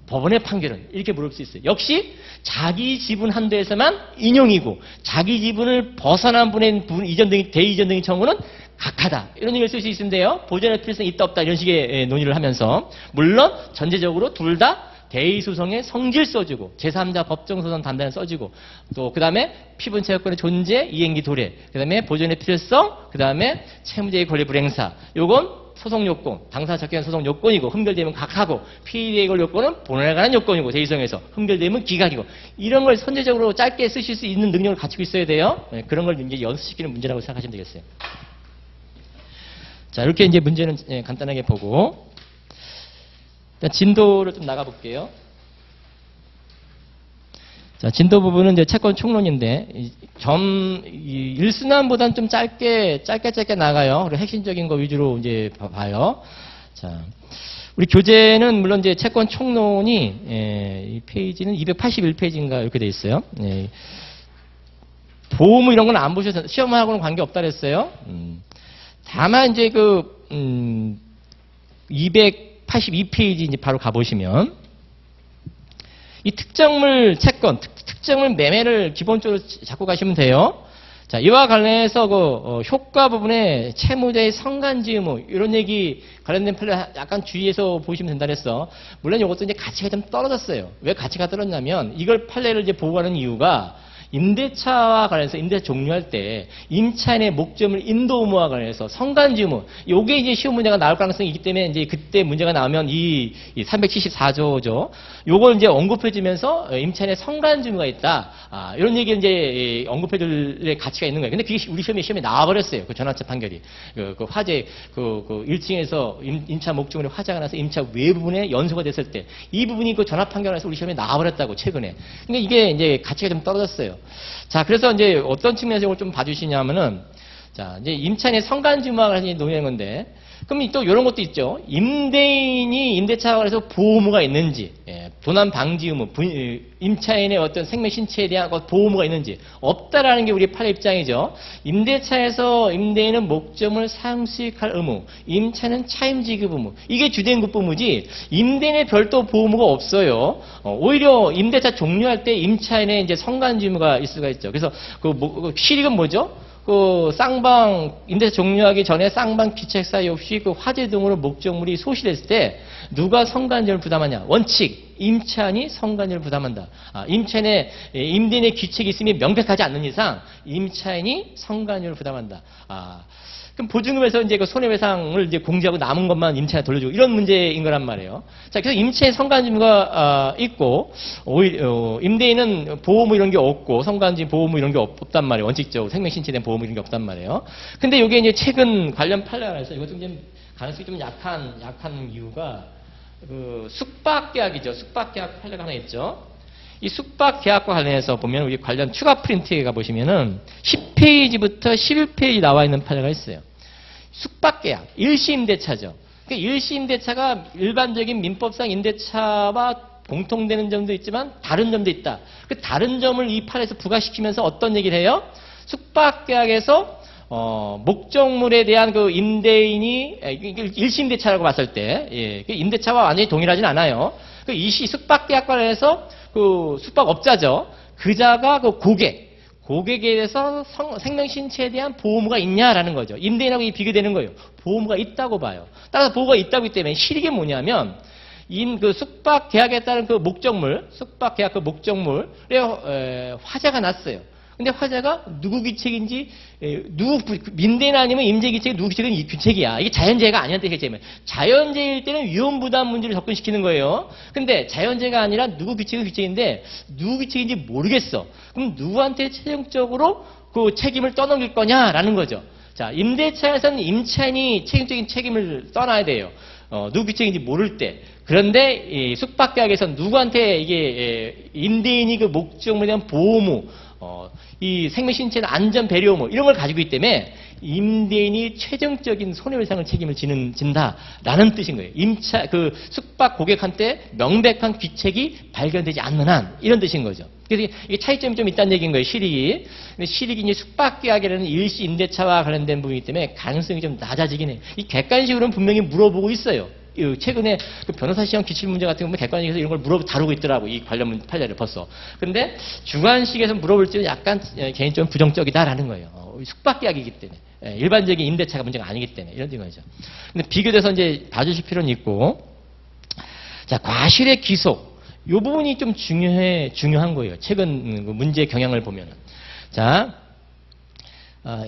법원의 판결은 이렇게 물을 수 있어요. 역시 자기 지분 한도에서만 인용이고 자기 지분을 벗어난 분의 이전 등기, 대이전 등기 청구는 각하다. 이런 얘기를 쓸 수 있는데요. 보존의 필요성이 있다 없다 이런 식의 논의를 하면서 물론 전제적으로 둘 다 대의소송의 성질 써주고 제3자 법정소송 담당을 써주고 또 그 다음에 피분채권의 존재, 이행기 도래, 그 다음에 보존의 필요성, 그 다음에 채무자의 권리 불행사. 요건 소송 요건, 당사자 적격한 소송 요건이고 흠결되면 각하고 피의의 권리 요건은 본원에 관한 요건이고 대의소송에서 흠결되면 기각이고 이런 걸 선제적으로 짧게 쓰실 수 있는 능력을 갖추고 있어야 돼요. 네, 그런 걸 이제 연습시키는 문제라고 생각하시면 되겠어요. 자, 이렇게 이제 문제는 간단하게 보고 일단 진도를 좀 나가 볼게요. 자, 진도 부분은 이제 채권 총론인데 일순환보다는 좀 짧게 나가요. 그리고 핵심적인 거 위주로 이제 봐요. 자, 우리 교재는 물론 이제 채권 총론이 이 페이지는 281페이지인가 이렇게 돼 있어요. 보험 이런 건 안 보셔서 시험하고는 관계 없다 그랬어요. 다만 이제 282페이지 이제 바로 가보시면 이 특정물 채권, 특정물 매매를 기본적으로 잡고 가시면 돼요. 자, 이와 관련해서 효과 부분에 채무자의 성간지 의무 이런 얘기 관련된 판례 약간 주의해서 보시면 된다 그랬어. 물론 이것도 이제 가치가 좀 떨어졌어요. 왜 가치가 떨어졌냐면 이걸 판례를 이제 보고하는 이유가 임대차와 관련해서 임대차 종료할 때 임차인의 목적물 인도 의무와 관련해서 성간지 의무 요게 이제 시험 문제가 나올 가능성이 있기 때문에 이제 그때 문제가 나오면 이 374조죠. 요걸 이제 언급해 주면서 임차인의 성간지 의무가 있다. 이런 얘기 이제 언급해 줄 가치가 있는 거예요. 근데 그게 우리 시험에 나와 버렸어요. 그 전환차 판결이. 그 화재 1층에서 임차 목적물에 화재가 나서 임차 외부분에 연소가 됐을 때 이 부분이 그 전환 판결에서 우리 시험에 나와 버렸다고 최근에. 그러니까 이게 이제 가치가 좀 떨어졌어요. 자, 그래서 이제 어떤 측면에서 이걸 좀 봐주시냐면은, 자, 이제 임차인의 성간지무와 논의하는 건데, 그럼 또 이런 것도 있죠. 임대인이 임대차와 관해서 보호무가 있는지, 도난 방지 의무, 임차인의 어떤 생명 신체에 대한 보호무가 있는지 없다라는 게 우리 판례 입장이죠. 임대차에서 임대인은 목적물 사용 수익할 의무, 임차인은 차임 지급 의무. 이게 주된 급부무지 임대인의 별도 보호무가 없어요. 오히려 임대차 종료할 때 임차인의 이제 성간지 의무가 있을 수가 있죠. 그래서 실익은 뭐죠? 쌍방, 임대차 종료하기 전에 쌍방 귀책 사유 없이 화재 등으로 목적물이 소실했을 때 누가 성간지를 부담하냐? 원칙, 임차인이 성간지를 부담한다. 임차인의, 임대인의 귀책이 있음이 명백하지 않는 이상 임차인이 성간지를 부담한다. 그럼 보증금에서 이제 그 손해배상을 이제 공제하고 남은 것만 임차인에 돌려주고 이런 문제인 거란 말이에요. 자, 그래서 임차인 성간지가 있고 오히려 임대인은 보호무 이런 게 없고 성간지 보호무 이런 게 없단 말이에요. 원칙적으로 생명신체에 대한 보호무 이런 게 없단 말이에요. 근데 이게 이제 최근 관련 판례가 있어서 이것도 좀 가능성이 좀 약한 이유가 숙박계약이죠. 숙박계약 판례가 하나 있죠. 이 숙박계약과 관련해서 보면 우리 관련 추가 프린트에 가보시면은 10페이지부터 11페이지 나와 있는 판례가 있어요. 숙박계약, 일시임대차죠. 그러니까 일시임대차가 일반적인 민법상 임대차와 공통되는 점도 있지만 다른 점도 있다. 그 다른 점을 이 판례에서 부과시키면서 어떤 얘기를 해요? 숙박계약에서 목적물에 대한 그 임대인이 일시임대차라고 봤을 때 임대차와 완전히 동일하진 않아요. 그 이시 숙박계약 관련해서 그 숙박업자죠. 그자가 그 고객에 대해서 생명신체에 대한 보호무가 있냐라는 거죠. 임대인하고 비교되는 거예요. 보호무가 있다고 봐요. 따라서 보호가 있다고 하기 때문에 실익이 뭐냐면 그 숙박계약에 따른 그 목적물, 숙박계약 그 목적물에 화재가 났어요. 근데 화재가 누구 귀책인지 민대인 아니면 임대 귀책이 누구 귀책은 이 귀책이야. 이게 자연재해가 아니한테 얘기하면 자연재해일 때는 위험부담 문제를 접근시키는 거예요. 근데 자연재해가 아니라 누구 귀책은 귀책인데 누구 귀책인지 모르겠어. 그럼 누구한테 최종적으로 그 책임을 떠넘길 거냐라는 거죠. 자, 임대차에서는 임차인이 최종적인 책임을 떠나야 돼요. 누구 귀책인지 모를 때. 그런데 이 숙박계약에서는 누구한테 이게 임대인이 그 목적물에 대한 보호무 이 생명신체는 안전 배려 의무 이런 걸 가지고 있기 때문에 임대인이 최종적인 손해배상을 책임을 진다라는 뜻인 거예요. 그 숙박 고객한테 명백한 귀책이 발견되지 않는 한 이런 뜻인 거죠. 그래서 이게 차이점이 좀 있다는 얘기인 거예요. 실익이. 근데 실익이 이제 숙박계약이라는 일시 임대차와 관련된 부분이기 때문에 가능성이 좀 낮아지긴 해요. 이 객관식으로는 분명히 물어보고 있어요. 최근에 그 변호사 시험 기출 문제 같은 거 보면 객관식에서 이런 걸 다루고 있더라고. 이 관련 판례를 벌써. 근데 주관식에서 물어볼지는 약간 개인적으로 부정적이다라는 거예요. 숙박계약이기 때문에. 일반적인 임대차가 문제가 아니기 때문에. 이런 거죠. 근데 비교돼서 이제 봐주실 필요는 있고. 자, 과실의 기속. 이 부분이 좀 중요한 거예요. 최근 문제 경향을 보면은. 자,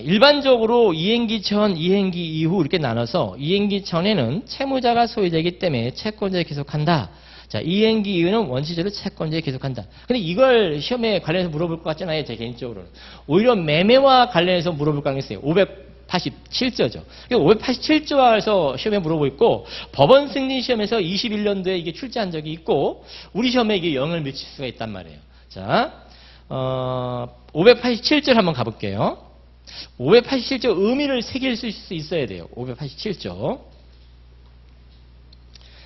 일반적으로 이행기 전, 이행기 이후 이렇게 나눠서 이행기 전에는 채무자가 소유자이기 때문에 채권자에 기속한다. 자, 이행기 이후는 원칙적으로 채권자에 기속한다. 근데 이걸 시험에 관련해서 물어볼 것 같진 않아요, 제 개인적으로는. 오히려 매매와 관련해서 물어볼 가능성이 있어요. 587조죠. 587조에서 시험에 물어보고 있고, 법원 승진 시험에서 21년도에 이게 출제한 적이 있고, 우리 시험에 이게 영향을 미칠 수가 있단 말이에요. 자, 587조를 한번 가볼게요. 587조 의미를 새길 수 있어야 돼요. 587조.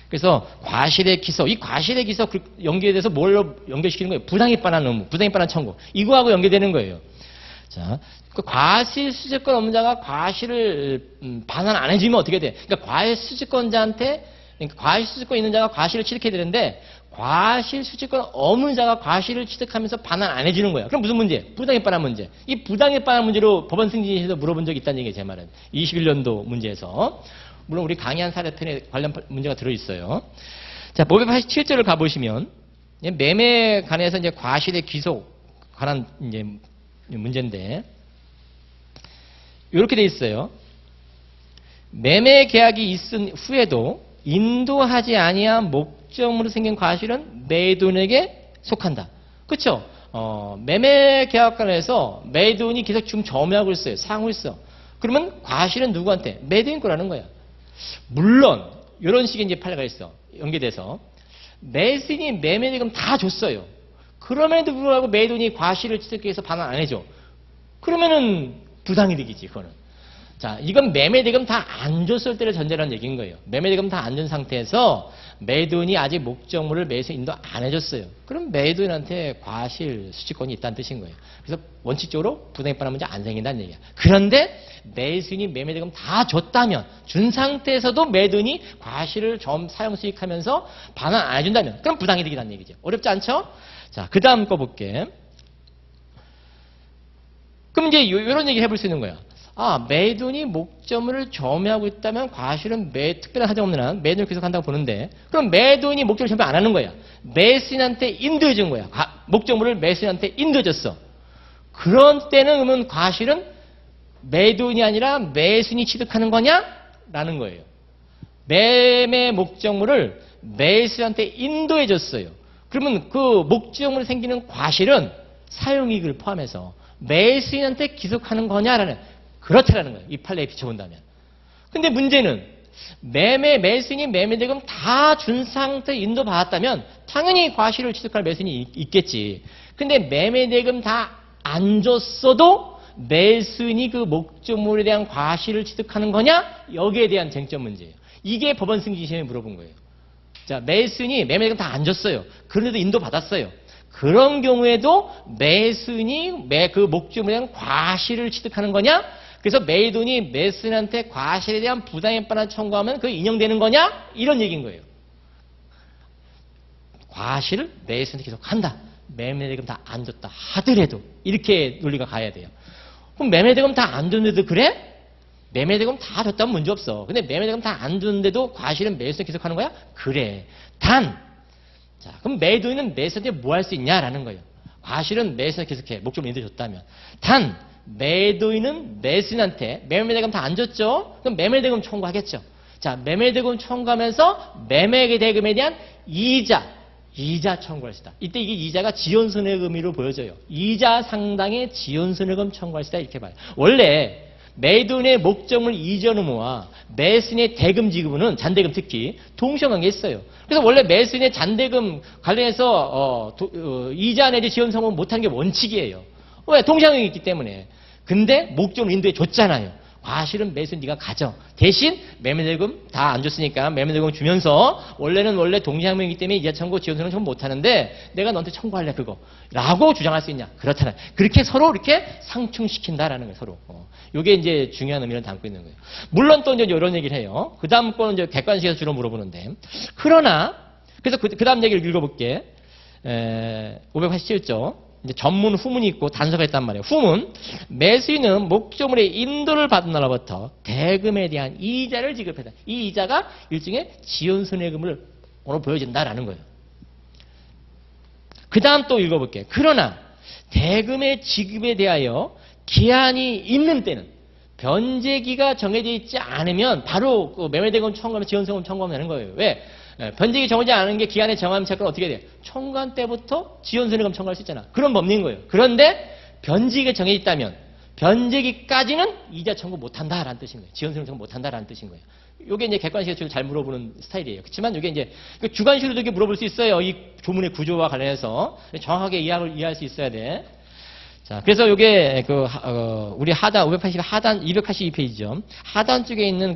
그래서 과실의 기소, 이 과실의 기소 연계돼서 뭘로 연결시키는 거예요? 부당입반한 의무, 부당입반한 청구. 이거하고 연계되는 거예요. 자, 그 과실 수재권 없는 자가 과실을 반환 안 해주면 어떻게 돼? 그러니까 과실 수재권자한테, 그러니까 과실 수재권 있는 자가 과실을 취득해야 되는데 과실 수재권 없는 자가 과실을 취득하면서 반환 안 해주는 거예요. 그럼 무슨 문제? 부당입반한 문제. 이 부당입반한 문제로 법원 승진에서 물어본 적이 있다는 얘기예요, 제 말은. 21년도 문제에서. 물론 우리 강의한 사례편에 관련 문제가 들어있어요. 자, 587조를 가보시면 매매에 관해서 이제 과실의 기속 관한 이제 문제인데 이렇게 돼 있어요. 매매 계약이 있은 후에도 인도하지 아니한 목적으로 생긴 과실은 매도인에게 속한다. 그렇죠? 매매 계약 관해서 매도인이 계속 지금 점유하고 있어요. 사용하고 있어. 그러면 과실은 누구한테? 매도인 거라는 거야. 물론 이런 식의 이제 판례가 있어. 연계돼서 매수인이 매매대금 다 줬어요. 그럼에도 불구하고 매도인이 과실을 취득해서 반환 안 해줘. 그러면은 부당이득이지, 그거는. 자, 이건 매매대금 다 안 줬을 때를 전제라는 얘기인 거예요. 매매대금 다 안 준 상태에서 매도인이 아직 목적물을 매수인 인도 안 해줬어요. 그럼 매도인한테 과실 수취권이 있다는 뜻인 거예요. 그래서 원칙적으로 부당입반한 문제 안 생긴다는 얘기야. 그런데 매수인이 매매대금 다 줬다면, 준 상태에서도 매도인이 과실을 사용 수익하면서 반환 안 해준다면, 그럼 부당이득이라는 얘기죠. 어렵지 않죠? 자, 그 다음 거 볼게. 그럼 이제 이런 얘기 해볼 수 있는 거야. 매도인이 목적물을 점유하고 있다면 과실은 특별한 하장 없는 한 매도인을 계속한다고 보는데, 그럼 매도인이 목적물을 점유 안 하는 거야. 매수인한테 인도해 준 거야. 목적물을 매수인한테 인도해 줬어. 그런 때는 그러면 과실은 매도인이 아니라 매수인이 취득하는 거냐? 라는 거예요. 매매 목적물을 매수인한테 인도해 줬어요. 그러면 그 목적물에 생기는 과실은 사용이익을 포함해서 매수인한테 기속하는 거냐라는, 그렇다라는 거예요. 이 판례에 비춰본다면. 근데 문제는 매수인이 매매대금 다 준 상태에 인도받았다면 당연히 과실을 취득할 매수인이 있겠지. 근데 매매대금 다 안 줬어도 매수인이 그 목적물에 대한 과실을 취득하는 거냐? 여기에 대한 쟁점 문제예요. 이게 법원 승진 시험에 물어본 거예요. 자, 매수인이 매매대금 다 안 줬어요. 그런데도 인도받았어요. 그런 경우에도 매수인이 그 목적물에 대한 과실을 취득하는 거냐? 그래서 매도인이 매수인한테 과실에 대한 부당입반을 청구하면 그게 인정되는 거냐? 이런 얘기인 거예요. 과실을 매수인한테 계속 한다. 매매대금 다 안 줬다 하더라도 이렇게 논리가 가야 돼요. 그럼 매매대금 다 안 줬는데도 그래? 매매대금 다 줬다면 문제 없어. 근데 매매대금 다 안 줬는데도 과실은 매수인한테 계속하는 거야? 그래. 자, 그럼 매도인은 매수인한테 뭐 할 수 있냐라는 거예요. 과실은 매수인한테 계속해. 목적물 인도 줬다면. 매도인은 매수인한테 매매대금 다 안 줬죠? 그럼 매매대금 청구하겠죠. 자, 매매대금 청구하면서 매매대금에 대한 이자 청구할 수 있다. 이때 이게 이자가 지연손해금으로 보여져요. 이자 상당의 지연손해금 청구할 수 있다 이렇게 봐요. 원래 매도인의 목적물 이전 의무와 매수인의 대금 지급 의무는 잔대금 특히 동시에 있어요. 그래서 원래 매수인의 잔대금 관련해서 이자 내지 지연성은 못하는 게 원칙이에요. 왜? 동시에 있기 때문에. 근데 목적물 인도해 줬잖아요. 과실은 매수인 네가 가져. 대신 매매대금 다 안 줬으니까 매매대금 주면서 원래 동시항명이기 때문에 이자 청구, 지연소는 청구 못하는데 내가 너한테 청구할래 그거 라고 주장할 수 있냐? 그렇다는. 그렇게 서로 이렇게 상충시킨다라는 거예요. 서로. 이게 이제 중요한 의미를 담고 있는 거예요. 물론 또 이제 이런 얘기를 해요. 그 다음 거는 이제 객관식에서 주로 물어보는데, 그러나 그래서 그 다음 얘기를 읽어볼게. 587조. 이제 전문 후문이 있고 단서가 있단 말이에요. 후문. 매수인은 목적물의 인도를 받은 날로부터 대금에 대한 이자를 지급한다. 이 이자가 일종의 지연손해금을 오늘 보여준다라는 거예요. 그 다음 또 읽어볼게요. 그러나 대금의 지급에 대하여 기한이 있는 때는 변제기가 정해져 있지 않으면 바로 그 매매대금 청구하면 지연세금 청구하면 되는 거예요. 왜? 변제기 정하지 않은 게 기한에 정하면 채권은 어떻게 돼요? 청구한 때부터 지연세금 청구할 수 있잖아. 그런 법리인 거예요. 그런데 변제기가 정해져 있다면 변제기까지는 이자 청구 못한다라는 뜻인 거예요. 지연세금 청구 못한다라는 뜻인 거예요. 이게 이제 객관식을 잘 물어보는 스타일이에요. 그렇지만 이게 이제 주관식으로도 이렇게 물어볼 수 있어요. 이 조문의 구조와 관련해서 정확하게 이해할 수 있어야 돼. 자, 그래서 이게 우리 하단 580 하단 282페이지죠. 하단 쪽에 있는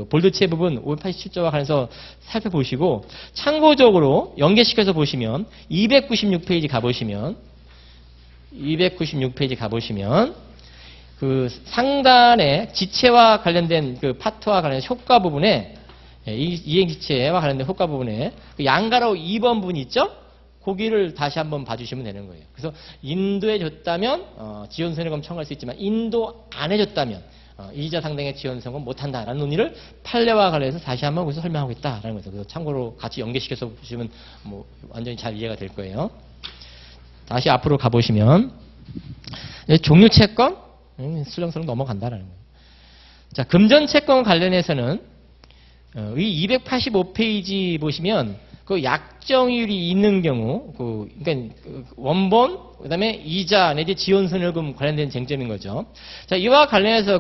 볼드체 부분 587조와 관련해서 살펴보시고 참고적으로 연계시켜서 보시면 296페이지 가보시면 그 상단에 지체와 관련된 그 파트와 관련된 효과 부분에 이행지체와 관련된 효과 부분에 그 양가로 2번 부분 있죠? 거기를 다시 한번 봐주시면 되는 거예요. 그래서 인도해줬다면 지연손해금 청구할 수 있지만 인도 안 해줬다면 이자 상당의 지연손해금 못한다라는 논의를 판례와 관련해서 다시 한번 거기서 설명하고 있다라는 거죠. 그래서 참고로 같이 연계시켜서 보시면 뭐 완전히 잘 이해가 될 거예요. 다시 앞으로 가보시면 종류 채권 술렁술렁 넘어간다라는 거예요. 자, 금전 채권 관련해서는 이 285페이지 보시면 그 약정율이 있는 경우, 그러니까 원본, 그다음에 이자 내지 지원손해금 관련된 쟁점인 거죠. 자, 이와 관련해서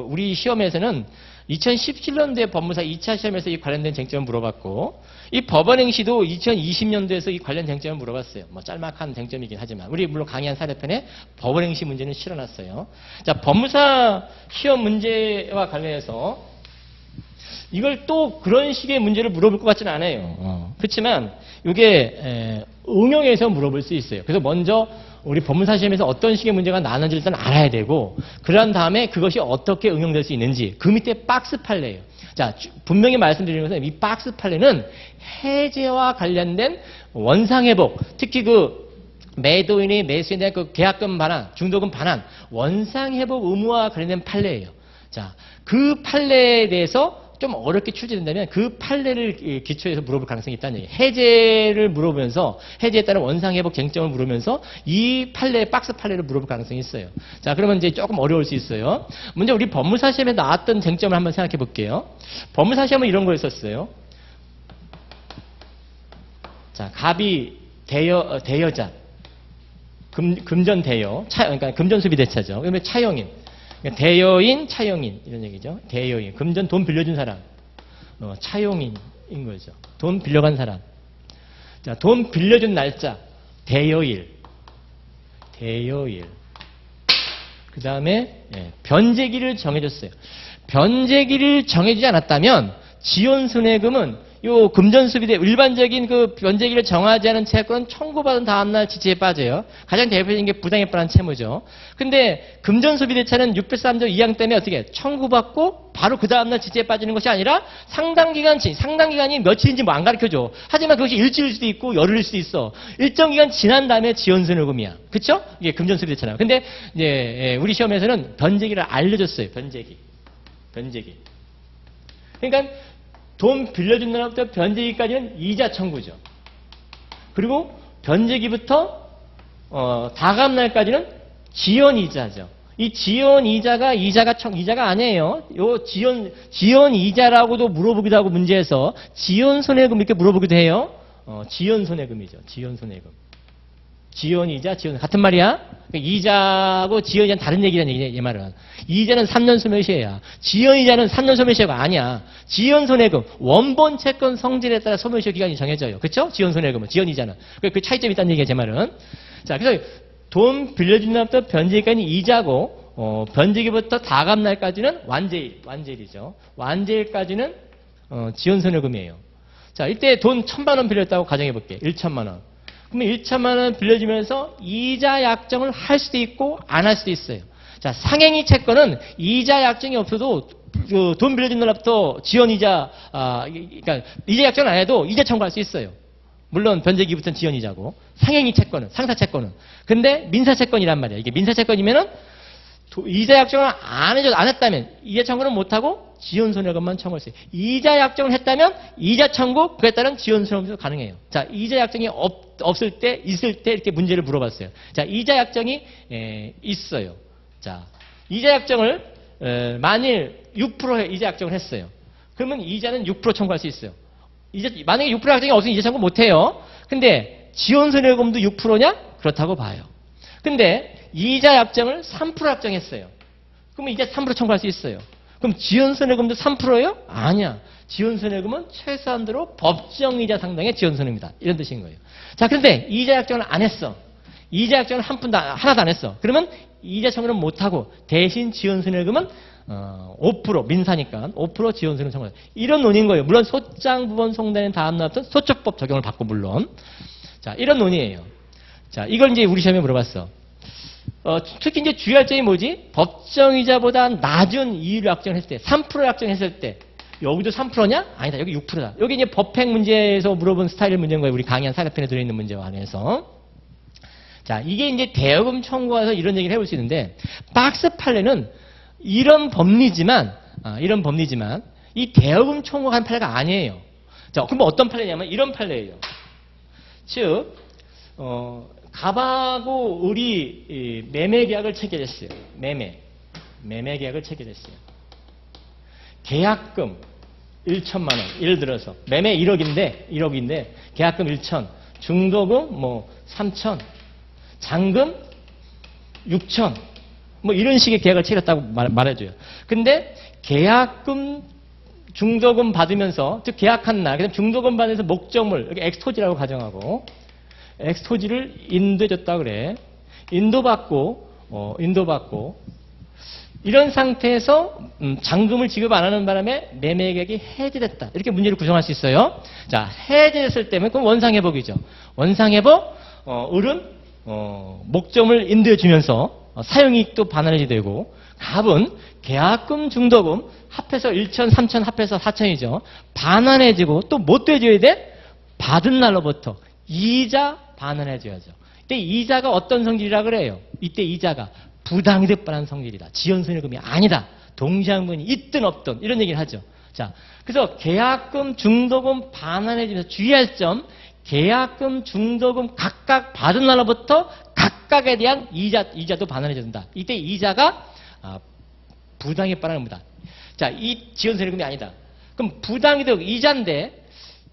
우리 시험에서는 2017년도에 법무사 2차 시험에서 이 관련된 쟁점을 물어봤고, 이 법원행시도 2020년도에서 이 관련 쟁점을 물어봤어요. 뭐 짤막한 쟁점이긴 하지만 우리 물론 강의한 사례편에 법원행시 문제는 실어놨어요. 자, 법무사 시험 문제와 관련해서 이걸 또 그런 식의 문제를 물어볼 것 같지는 않아요. 그렇지만 이게 응용해서 물어볼 수 있어요. 그래서 먼저 우리 법무사 시험에서 어떤 식의 문제가 나왔는지 일단 알아야 되고, 그런 다음에 그것이 어떻게 응용될 수 있는지 그 밑에 박스 판례예요. 자, 분명히 말씀드리는 것은 이 박스 판례는 해제와 관련된 원상회복, 특히 매도인이 매수인에 대한 그 계약금 반환, 중도금 반환, 원상회복 의무와 관련된 판례예요. 자, 그 판례에 대해서 좀 어렵게 출제된다면 그 판례를 기초해서 물어볼 가능성이 있다는 얘기예요. 해제를 물어보면서 해제에 따른 원상회복 쟁점을 물으면서 이 판례, 박스 판례를 물어볼 가능성이 있어요. 자, 그러면 이제 조금 어려울 수 있어요. 먼저 우리 법무사 시험에 나왔던 쟁점을 한번 생각해 볼게요. 법무사 시험은 이런 거였었어요. 자, 갑이 대여자, 금전 대여, 그러니까 금전 수비 대차죠. 그러면 차용인. 대여인, 차용인 이런 얘기죠. 대여인, 금전 돈 빌려준 사람, 차용인인 거죠. 돈 빌려간 사람. 자, 돈 빌려준 날짜, 대여일. 그 다음에 변제기를 정해줬어요. 변제기를 정해주지 않았다면 지연손해금은 요 금전수비대 일반적인 그 변제기를 정하지 않은 채권은 청구받은 다음날 지체에 빠져요. 가장 대표적인 게 부당에 관한 채무죠. 근데 금전수비대차는 603조 2항 때문에 어떻게 청구받고 바로 그 다음날 지체에 빠지는 것이 아니라 상당기간이 며칠인지 뭐 안 가르쳐줘. 하지만 그것이 일주일일 수도 있고 열흘일 수도 있어. 일정 기간 지난 다음에 지연손해금이야. 그쵸? 이게 금전수비대차나. 근데 이제 우리 시험에서는 변제기를 알려줬어요. 변제기. 그러니까 돈 빌려준 날부터 변제기까지는 이자 청구죠. 그리고 변제기부터 다감날까지는 지연이자죠. 이 지연이자가 이자가 아니에요. 요 지연이자라고도 물어보기도 하고 문제에서 지연손해금 이렇게 물어보기도 해요. 지연손해금이죠. 지연이자, 같은 말이야. 이자하고 지연이자는 다른 얘기란 얘기냐, 이 말은. 이자는 3년 소멸시효야. 지연이자는 3년 소멸시효가 아니야. 지연손해금, 원본 채권 성질에 따라 소멸시효 기간이 정해져요. 그쵸? 지연손해금은, 지연이자는. 그 차이점이 있다는 얘기야, 제 말은. 자, 그래서 돈 빌려준 날부터 변제기까지는 이자고, 변제기부터 다감날까지는 완제일이죠. 완제일까지는, 지연손해금이에요. 자, 이때 돈 1,000만 원 빌렸다고 가정해볼게. 1,000만 원. 그러면 1,000만 원 빌려주면서 이자 약정을 할 수도 있고 안 할 수도 있어요. 자, 상행위 채권은 이자 약정이 없어도 돈 빌려준 날부터 지연이자, 그러니까 이자 약정을 안 해도 이자 청구할 수 있어요. 물론 변제기부터는 지연이자고. 상행위 채권은, 상사 채권은. 근데 민사 채권이란 말이야. 이게 민사 채권이면은 이자 약정을 안 했다면 이자 청구는 못하고 지연손해금만 청구할 수 있어요. 이자 약정을 했다면 이자 청구, 그에 따른 지연손해금도 가능해요. 자, 이자 약정이 없을 때, 있을 때 이렇게 문제를 물어봤어요. 자, 이자 약정이 있어요. 자, 이자 약정을 만일 6%의 이자 약정을 했어요. 그러면 이자는 6% 청구할 수 있어요. 만약에 6% 약정이 없으면 이자 청구 못해요. 근데 지연손해금도 6%냐? 그렇다고 봐요. 근데 이자 약정을 3% 약정했어요. 그러면 이자 3% 청구할 수 있어요. 그럼 지연손해금도 3%예요? 아니야. 지연손해금은 최소한도로 법정이자 상당의 지연손해입니다. 이런 뜻인 거예요. 자, 그런데 이자 약정을 안 했어. 이자 약정을 하나도 안 했어. 그러면 이자 청구는 못하고 대신 지연손해금은 5% 민사니까 5% 지연손해금 청구해요. 이런 논의인 거예요. 물론 소장 부분 송달인 다음 나왔던 소처법 적용을 받고 물론. 자, 이런 논의예요. 자, 이걸 이제 우리 시험에 물어봤어. 특히 이제 주의할 점이 뭐지? 법정이자보다 낮은 이율 약정을 했을 때, 3% 약정했을 때, 여기도 3%냐? 아니다. 여기 6%다. 여기 이제 법행 문제에서 물어본 스타일 문제인 거예요. 우리 강의한 사례편에 들어있는 문제와 관해서. 자, 이게 이제 대여금 청구해서 이런 얘기를 해볼 수 있는데, 박스 판례는 이런 법리지만, 이 대여금 청구한 판례가 아니에요. 자, 그럼 어떤 판례냐면 이런 판례예요. 즉, 갑하고 을이 매매 계약을 체결했어요. 매매 계약을 체결했어요. 계약금 1천만 원. 예를 들어서 매매 1억인데 계약금 1천, 중도금 3천, 잔금 6천. 이런 식의 계약을 체결했다고 말해줘요. 근데 계약금 중도금 받으면서 즉 계약한 날, 그다음 중도금 받으면서 목적물 여기 엑스토지라고 가정하고. 엑스토지를 인도해줬다 그래. 인도받고 이런 상태에서 잔금을 지급 안 하는 바람에 매매계약이 해지됐다. 이렇게 문제를 구성할 수 있어요. 자, 해지됐을 때면 그럼 원상회복이죠. 원상회복, 을은 목적물 인도해주면서 사용이익도 반환이 되고, 갑은 계약금, 중도금 합해서 1천, 3천 합해서 4천이죠. 반환해주고 또 뭐 떼줘야 돼? 받은 날로부터 이자 반환해줘야죠. 이때 이자가 어떤 성질이라 그래요? 이때 이자가 부당이득 반환 성질이다. 지연손해금이 아니다. 동시한분이 있든 없든 이런 얘기를 하죠. 자, 그래서 계약금, 중도금 반환해주면서 주의할 점, 계약금, 중도금 각각 받은 날로부터 각각에 대한 이자도 반환해준다. 이때 이자가 부당이득 반환입니다. 자, 이 지연손해금이 아니다. 그럼 부당이득 이자인데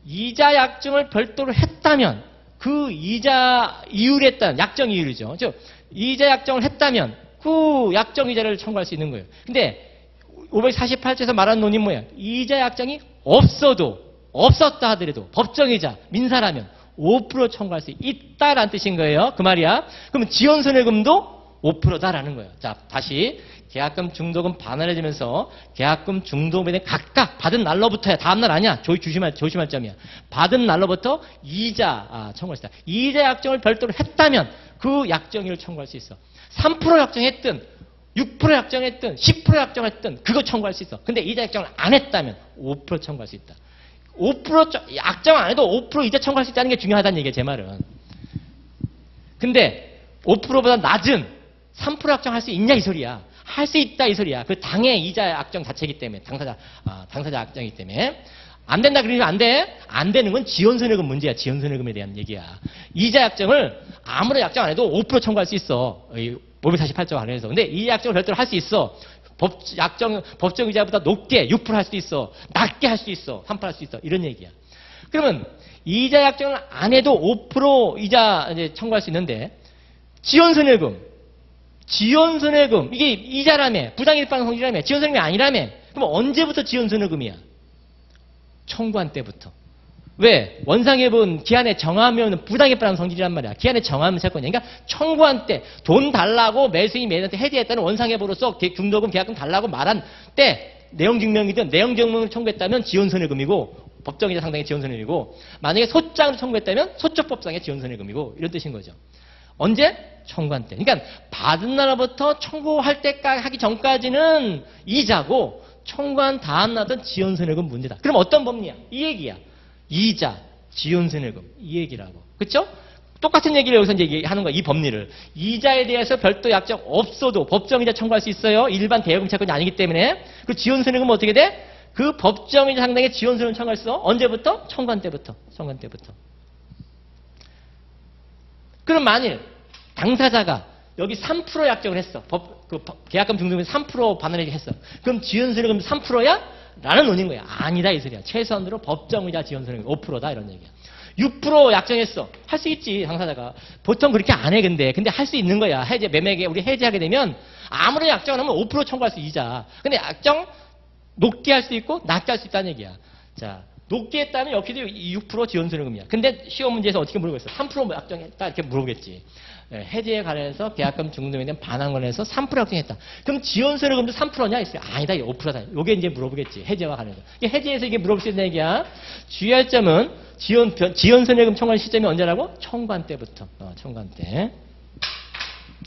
이자 약정을 별도로 했다면 그 이자 이율에 따른 약정 이율이죠. 즉 이자 약정을 했다면 그 약정 이자를 청구할 수 있는 거예요. 근데 548조에서 말하는 논의는 뭐야? 이자 약정이 없었다 하더라도 법정이자 민사라면 5% 청구할 수 있다라는 뜻인 거예요. 그 말이야. 그러면 지연손해금도 5%다라는 거예요. 자, 다시 계약금, 중도금 반환해주면서 계약금, 중도금에 대해 각각 받은 날로부터야. 다음 날 아니야. 조심할 점이야. 받은 날로부터 이자 청구할 수 있다. 이자 약정을 별도로 했다면 그 약정일을 청구할 수 있어. 3% 약정했든 6% 약정했든 10% 약정했든 그거 청구할 수 있어. 근데 이자 약정을 안 했다면 5% 청구할 수 있다. 5% 약정 안 해도 5% 이자 청구할 수 있다는 게 중요하다는 얘기예요. 제 말은. 근데 5%보다 낮은 3% 약정할 수 있냐 이 소리야. 할 수 있다 이 소리야. 그 당의 이자 약정 자체이기 때문에 당사자 약정이기 때문에 안 된다 그러면 안 돼. 안 되는 건 지연손해금 문제야. 지연손해금에 대한 얘기야. 이자 약정을 아무런 약정 안 해도 5% 청구할 수 있어. 548조 관련해서. 근데 이 약정을 별도로 할 수 있어. 법정 이자보다 높게 6% 할 수도 있어. 낮게 할 수도 있어. 3% 할 수 있어. 이런 얘기야. 그러면 이자 약정을 안 해도 5% 이자 이제 청구할 수 있는데 지연손해금 이게 이자라며 부당이득 반환 성질이라며 지연손해금이 아니라며 그럼 언제부터 지연손해금이야? 청구한 때부터. 왜? 원상회복은 기한에 정하면 부당이득 반환 성질이란 말이야. 기한에 정하면 채권이야. 그러니까 청구한 때 돈 달라고 매수인이 매수한테 해지했다는 원상회복으로서 중도금 계약금 달라고 말한 때 내용증명이든 내용증명을 청구했다면 지연손해금이고 법정이자 상당의 지연손해금이고 만약에 소장을 청구했다면 소처법상의 지연손해금이고 이런 뜻인 거죠. 언제? 청구한 때. 그러니까 받은 날로부터 청구할 때까지 하기 전까지는 이자고 청구한 다음 날은 지연손해금 문제다. 그럼 어떤 법리야? 이 얘기야. 이자, 지연손해금 이 얘기라고. 그렇죠? 똑같은 얘기를 여기서 이제 얘기하는 거야. 이 법리를. 이자에 대해서 별도 약정 없어도 법정이자 청구할 수 있어요. 일반 대여금 채권이 아니기 때문에. 그 지원선액은 어떻게 돼? 그 법정이자 상당의 지원선액을 청구할 수 있어. 언제부터? 청구한 때부터. 청구한 때부터. 그럼 만일 당사자가 여기 3% 약정을 했어. 계약금 등록금 3% 반환액 했어. 그럼 지원선액은 3%야? 라는 논의인 거야. 아니다 이 소리야. 최소한으로 법정이자 지원선액 5%다 이런 얘기야. 6% 약정했어. 할 수 있지 당사자가. 보통 그렇게 안 해 근데 할 수 있는 거야. 해제 매매계 우리 해제하게 되면 아무런 약정을 하면 5% 청구할 수 이자. 근데 약정 높게 할 수 있고 낮게 할 수 있다는 얘기야. 자, 높게 했다면 역시도 6% 지원선액금이야. 근데 시험 문제에서 어떻게 물어보겠어? 3% 약정했다 이렇게 물어보겠지. 해제에 관해서 계약금 중등에 대한 반환 관해서 3% 약정했다. 그럼 지원선액금도 3%냐? 있어요. 아니다, 5%다. 요게 이제 물어보겠지. 해제와 관해서. 해제에서 이게 물어볼 수 있는 얘기야. 주의할 점은 지원선액금 청구한 시점이 언제라고? 청구한 때부터. 청구한 때.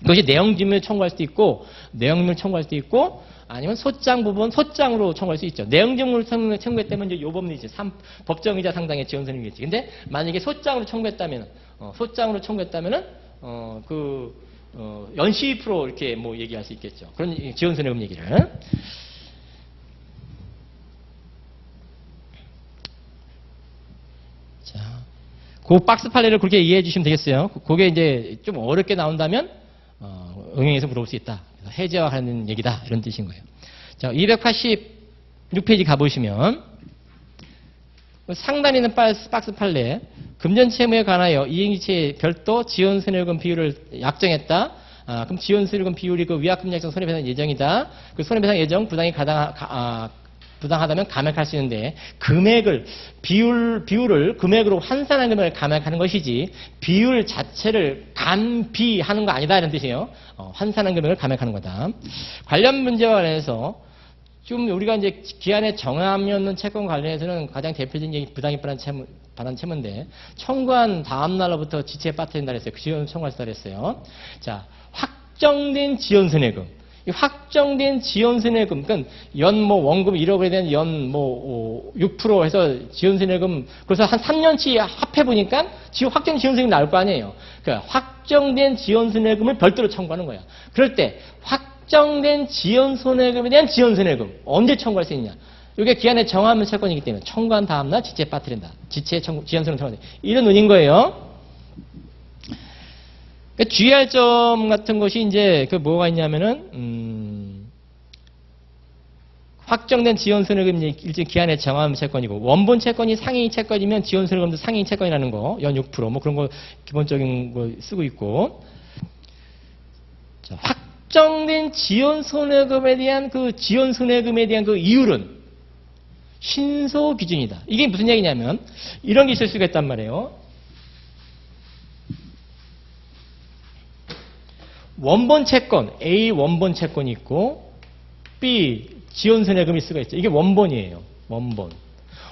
그것이 내용증명을 청구할 수도 있고, 내용증명을 청구할 수도 있고, 아니면 소장 부분, 소장으로 청구할 수 있죠. 내용증명을 청구했다면 이제 요 법리지. 법정이자 상당의 지원선액이겠지. 근데 만약에 소장으로 청구했다면, 연시 2% 이렇게 뭐 얘기할 수 있겠죠. 그런 지원선액금 얘기를. 자, 그 박스 판례를 그렇게 이해해 주시면 되겠어요. 그게 이제 좀 어렵게 나온다면, 응용해서 물어볼 수 있다. 해제와 하는 얘기다. 이런 뜻인 거예요. 자, 286페이지 가보시면, 상단에 있는 박스 판례, 금전채무에 관하여 이행지체에 별도 지원선액금 비율을 약정했다. 그럼 지원선액금 비율이 그 위약금 약정 손해배상 예정이다. 그 손해배상 예정 부당이 부당하다면 감액할 수 있는데 비율을 금액으로 환산한 금액을 감액하는 것이지 비율 자체를 감비하는 거 아니다 이런 뜻이에요. 환산한 금액을 감액하는 거다. 관련 문제와 관련해서 좀 우리가 이제 기한에 정함이 없는 채권 관련해서는 가장 대표적인 얘기 부당히 반환 채무인데 청구한 다음 날로부터 지체에 빠뜨린다 그랬어요. 그 지원 청구하시다 그랬어요. 자, 확정된 지원선액금. 이 확정된 지원선액금, 그러니까 원금 1억에 대한 6% 해서 지원선액금, 그래서 한 3년치 합해보니까 지금 확정 지원선액금이 나올 거 아니에요. 그러니까 확정된 지원선액금을 별도로 청구하는 거야. 그럴 때 확정된 지원선액금에 대한 지원선액금, 언제 청구할 수 있느냐. 이게 기한에 정하면 채권이기 때문에 청구한 다음날 지체에 빠뜨린다. 지원선액금 청구한다. 이런 논의인 거예요. 주의할 점 같은 것이 이제 뭐가 있냐면은 확정된 지원선액금 일정 기한에 정하면 채권이고 원본 채권이 상위 채권이면 지원선액금도 상위 채권이라는 거 연 6% 뭐 그런 거 기본적인 거 쓰고 있고 자, 확정된 지원선액금에 대한 그 이율은 신소 기준이다. 이게 무슨 얘기냐면 이런 게 있을 수가 있단 말이에요. 원본 채권, A 원본 채권이 있고 B 지원선액금이 수가 있죠. 이게 원본이에요.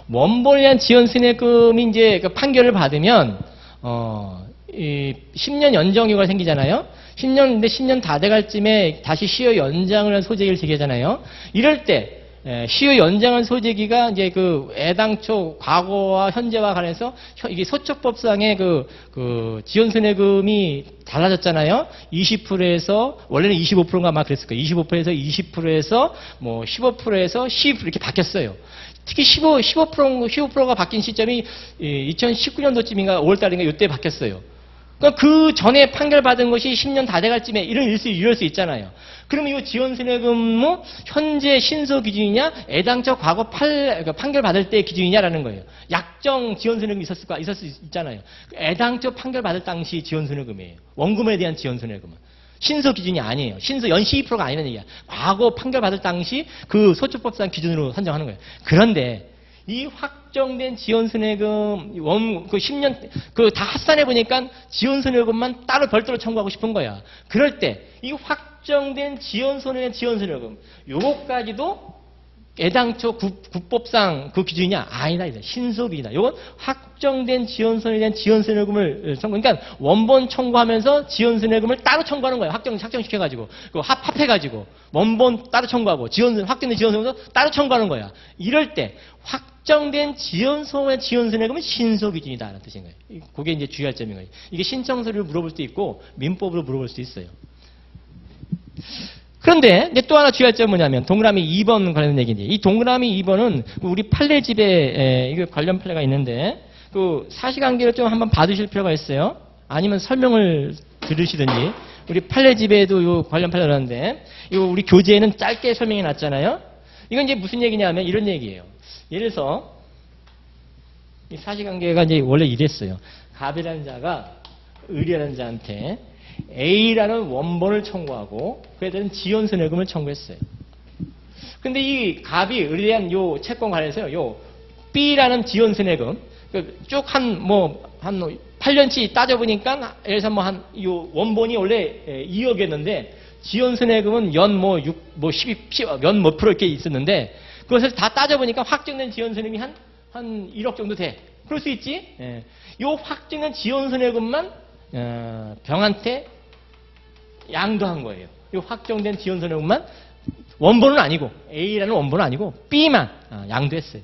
원본에 대한 지원선액금이 이제 그 판결을 받으면 10년 연장유가 생기잖아요. 10년 다 돼갈 쯤에 다시 시효 연장을 한 소재기를 제기하잖아요. 이럴 때 시효 연장한 소재기가 이제 그 애당초 과거와 현재와 관해서 이게 소처법상의 그 지원선액금이 달라졌잖아요. 20%에서 원래는 25%인가 아마 그랬을 거예요. 25%에서 20%에서 뭐 15%에서 12% 이렇게 바뀌었어요. 특히 15%가 바뀐 시점이 2019년도쯤인가 5월달인가 이때 바뀌었어요. 그러니까 그 전에 판결받은 것이 10년 다 돼갈 쯤에 이럴 수 있잖아요. 그러면 이 지원선액금은 현재 신소 기준이냐, 애당초 과거 판결받을 때 기준이냐라는 거예요. 약정 지원선액금이 있을 수 있잖아요. 애당초 판결받을 당시 지원선액금이에요. 원금에 대한 지원선액금은. 신소 기준이 아니에요. 연시 2%가 아니라는 얘기야. 과거 판결받을 당시 그 소처법상 기준으로 산정하는 거예요. 그런데 이 확정된 지원선액금, 10년, 다 합산해보니까 지원선액금만 따로 별도로 청구하고 싶은 거야. 그럴 때, 이 확정된 지원선액금, 요것까지도 애당초 국법상 그 기준이냐? 아니다. 신소비이다. 이건 확정된 지원서에 대한 지원세액금을 청구. 그러니까 원본 청구하면서 지원세액금을 따로 청구하는 거예요. 확정시켜가지고 그 합해가지고 원본 따로 청구하고 확정된 지원세액금도 따로 청구하는 거야. 이럴 때 확정된 지원서의 지원세액금은 신소 기준이다라는 뜻인 거예요. 그게 이제 주의할 점인 거예요. 이게 신청서를 물어볼 수도 있고 민법으로 물어볼 수도 있어요. 그런데 이제 또 하나 주의할 점은 뭐냐면 동그라미 2번 관련된 얘기인데 이 동그라미 2번은 우리 판례집에 이거 관련 판례가 있는데 그 사실관계를 좀 한번 봐두실 필요가 있어요. 아니면 설명을 들으시든지 우리 판례집에도 요 관련 판례가 있는데 요 우리 교재에는 짧게 설명해 놨잖아요. 이건 이제 무슨 얘기냐면 이런 얘기예요. 예를 들어서 이 사실관계가 이제 원래 이랬어요. 갑이라는 자가 을이라는 자한테 A라는 원본을 청구하고 그에 대한 지원세액금을 청구했어요. 근데 이 갑이 을에 대한 요 채권 관련해서요, 요 B라는 지원세액금 쭉 한 8년치 따져보니까 예를 들어서 요 원본이 원래 2억이었는데 지원세액금은 연 12몇 프로 이렇게 있었는데 그것을 다 따져보니까 확정된 지원세액금이 한 1억 정도 돼. 그럴 수 있지. 예. 요 확정된 지원세액금만 병한테 양도한 거예요. 이 확정된 지원세액금만 원본은 아니고 A라는 원본은 아니고 B만 양도했어요.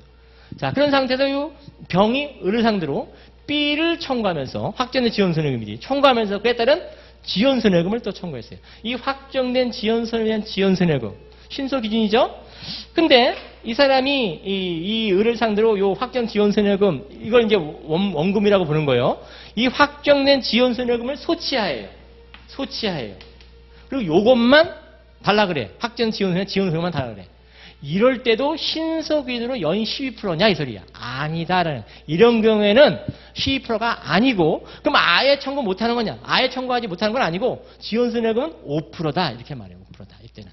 자 그런 상태에서 이 병이 을을 상대로 B를 청구하면서 확정된 지원세액금이지 청구하면서 그에 따른 지원세액금을 또 청구했어요. 이 확정된 지원세에 대한 지원세액금 신소 기준이죠. 근데 이 사람이 이 을을 상대로 요 확정 지원세액금 이걸 이제 원금이라고 보는 거예요. 이 확정된 지원세액금을 소치하예요. 그리고 요것만 달라 그래. 확정 지원세액금만 달라 그래. 이럴 때도 신소 기준으로 연 12%냐 이 소리야. 아니다라는. 이런 경우에는 12%가 아니고 그럼 아예 청구 못하는 거냐? 아예 청구하지 못하는 건 아니고 지원세액금은 5%다 이렇게 말해요. 5%다 이때는.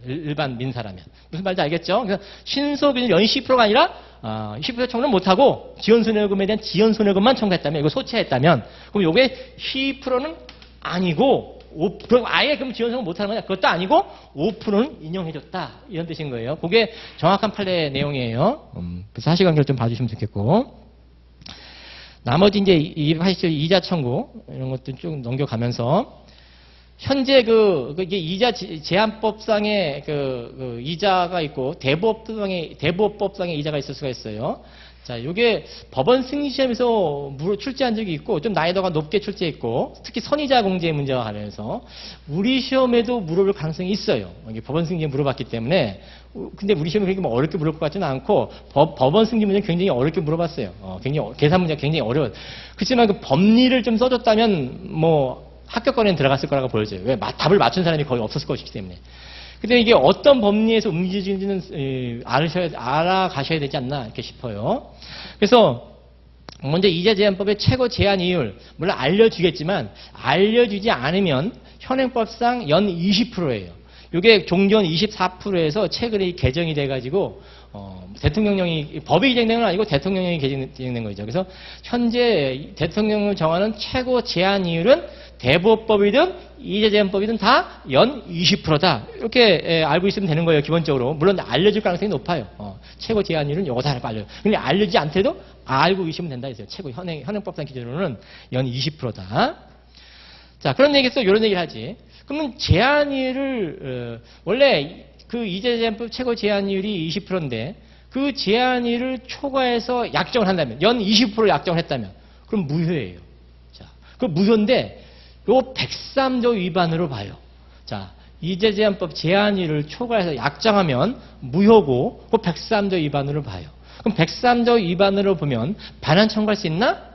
일반 민사라면. 무슨 말인지 알겠죠? 그래서 신소 기준 연 12%가 아니라 10% 청구는 못하고 지원손해금에 대한 지원손해금만 청구했다면 이거 소치했다면 그럼 요게 12%는 아니고 5% 아예 그럼 지원손해금 못하는 거냐? 그것도 아니고 5%는 인용해줬다 이런 뜻인 거예요. 그게 정확한 판례 내용이에요. 그래서 사실관계를 좀 봐주시면 좋겠고 나머지 이제 이자 청구 이런 것들 쭉 넘겨가면서 현재 이게 이자 제한법상의 그 이자가 있고 대부업법상의 이자가 있을 수가 있어요. 자, 요게 법원 승인 시험에서 출제한 적이 있고 좀 난이도가 높게 출제했고 특히 선이자 공제 문제와 관련해서 우리 시험에도 물어볼 가능성이 있어요. 이게 법원 승인에 물어봤기 때문에 근데 우리 시험에 그렇게 어렵게 물어볼 것 같지는 않고 법원 승인 문제는 굉장히 어렵게 물어봤어요. 굉장히 계산 문제가 굉장히 어려워요. 그렇지만 그 법리를 좀 써줬다면 합격권에는 들어갔을 거라고 보여져요. 왜? 답을 맞춘 사람이 거의 없었을 것이기 때문에. 근데 이게 어떤 법리에서 움직이는지는 알아가셔야 되지 않나 이렇게 싶어요. 그래서 먼저 이자제한법의 최고 제한 이율 물론 알려주겠지만 알려주지 않으면 현행법상 연 20%예요. 이게 종전 24%에서 최근에 개정이 돼가지고 대통령령이 법이 개정된 건 아니고 대통령령이 개정된 거죠. 그래서 현재 대통령을 정하는 최고 제한 이율은 대부업법이든 이자제한법이든 다 연 20%다. 이렇게 알고 있으면 되는 거예요. 기본적으로. 물론 알려줄 가능성이 높아요. 최고 제한율은 요거다라고 알려요. 근데 알려주지 않더라도 알고 계시면 된다 했어요. 최고 현행법상 기준으로는 연 20%다. 자, 그런 얘기에서 이런 얘기를 하지. 그러면 제한율을 원래 그 이자제한법 최고 제한율이 20%인데 그 제한율을 초과해서 약정을 한다면 연 20% 약정을 했다면 그럼 무효예요. 자, 그 무효인데 요 103조 위반으로 봐요. 자, 이자제한법 제한율을 초과해서 약정하면 무효고 그 103조 위반으로 봐요. 그럼 103조 위반으로 보면 반환 청구할 수 있나?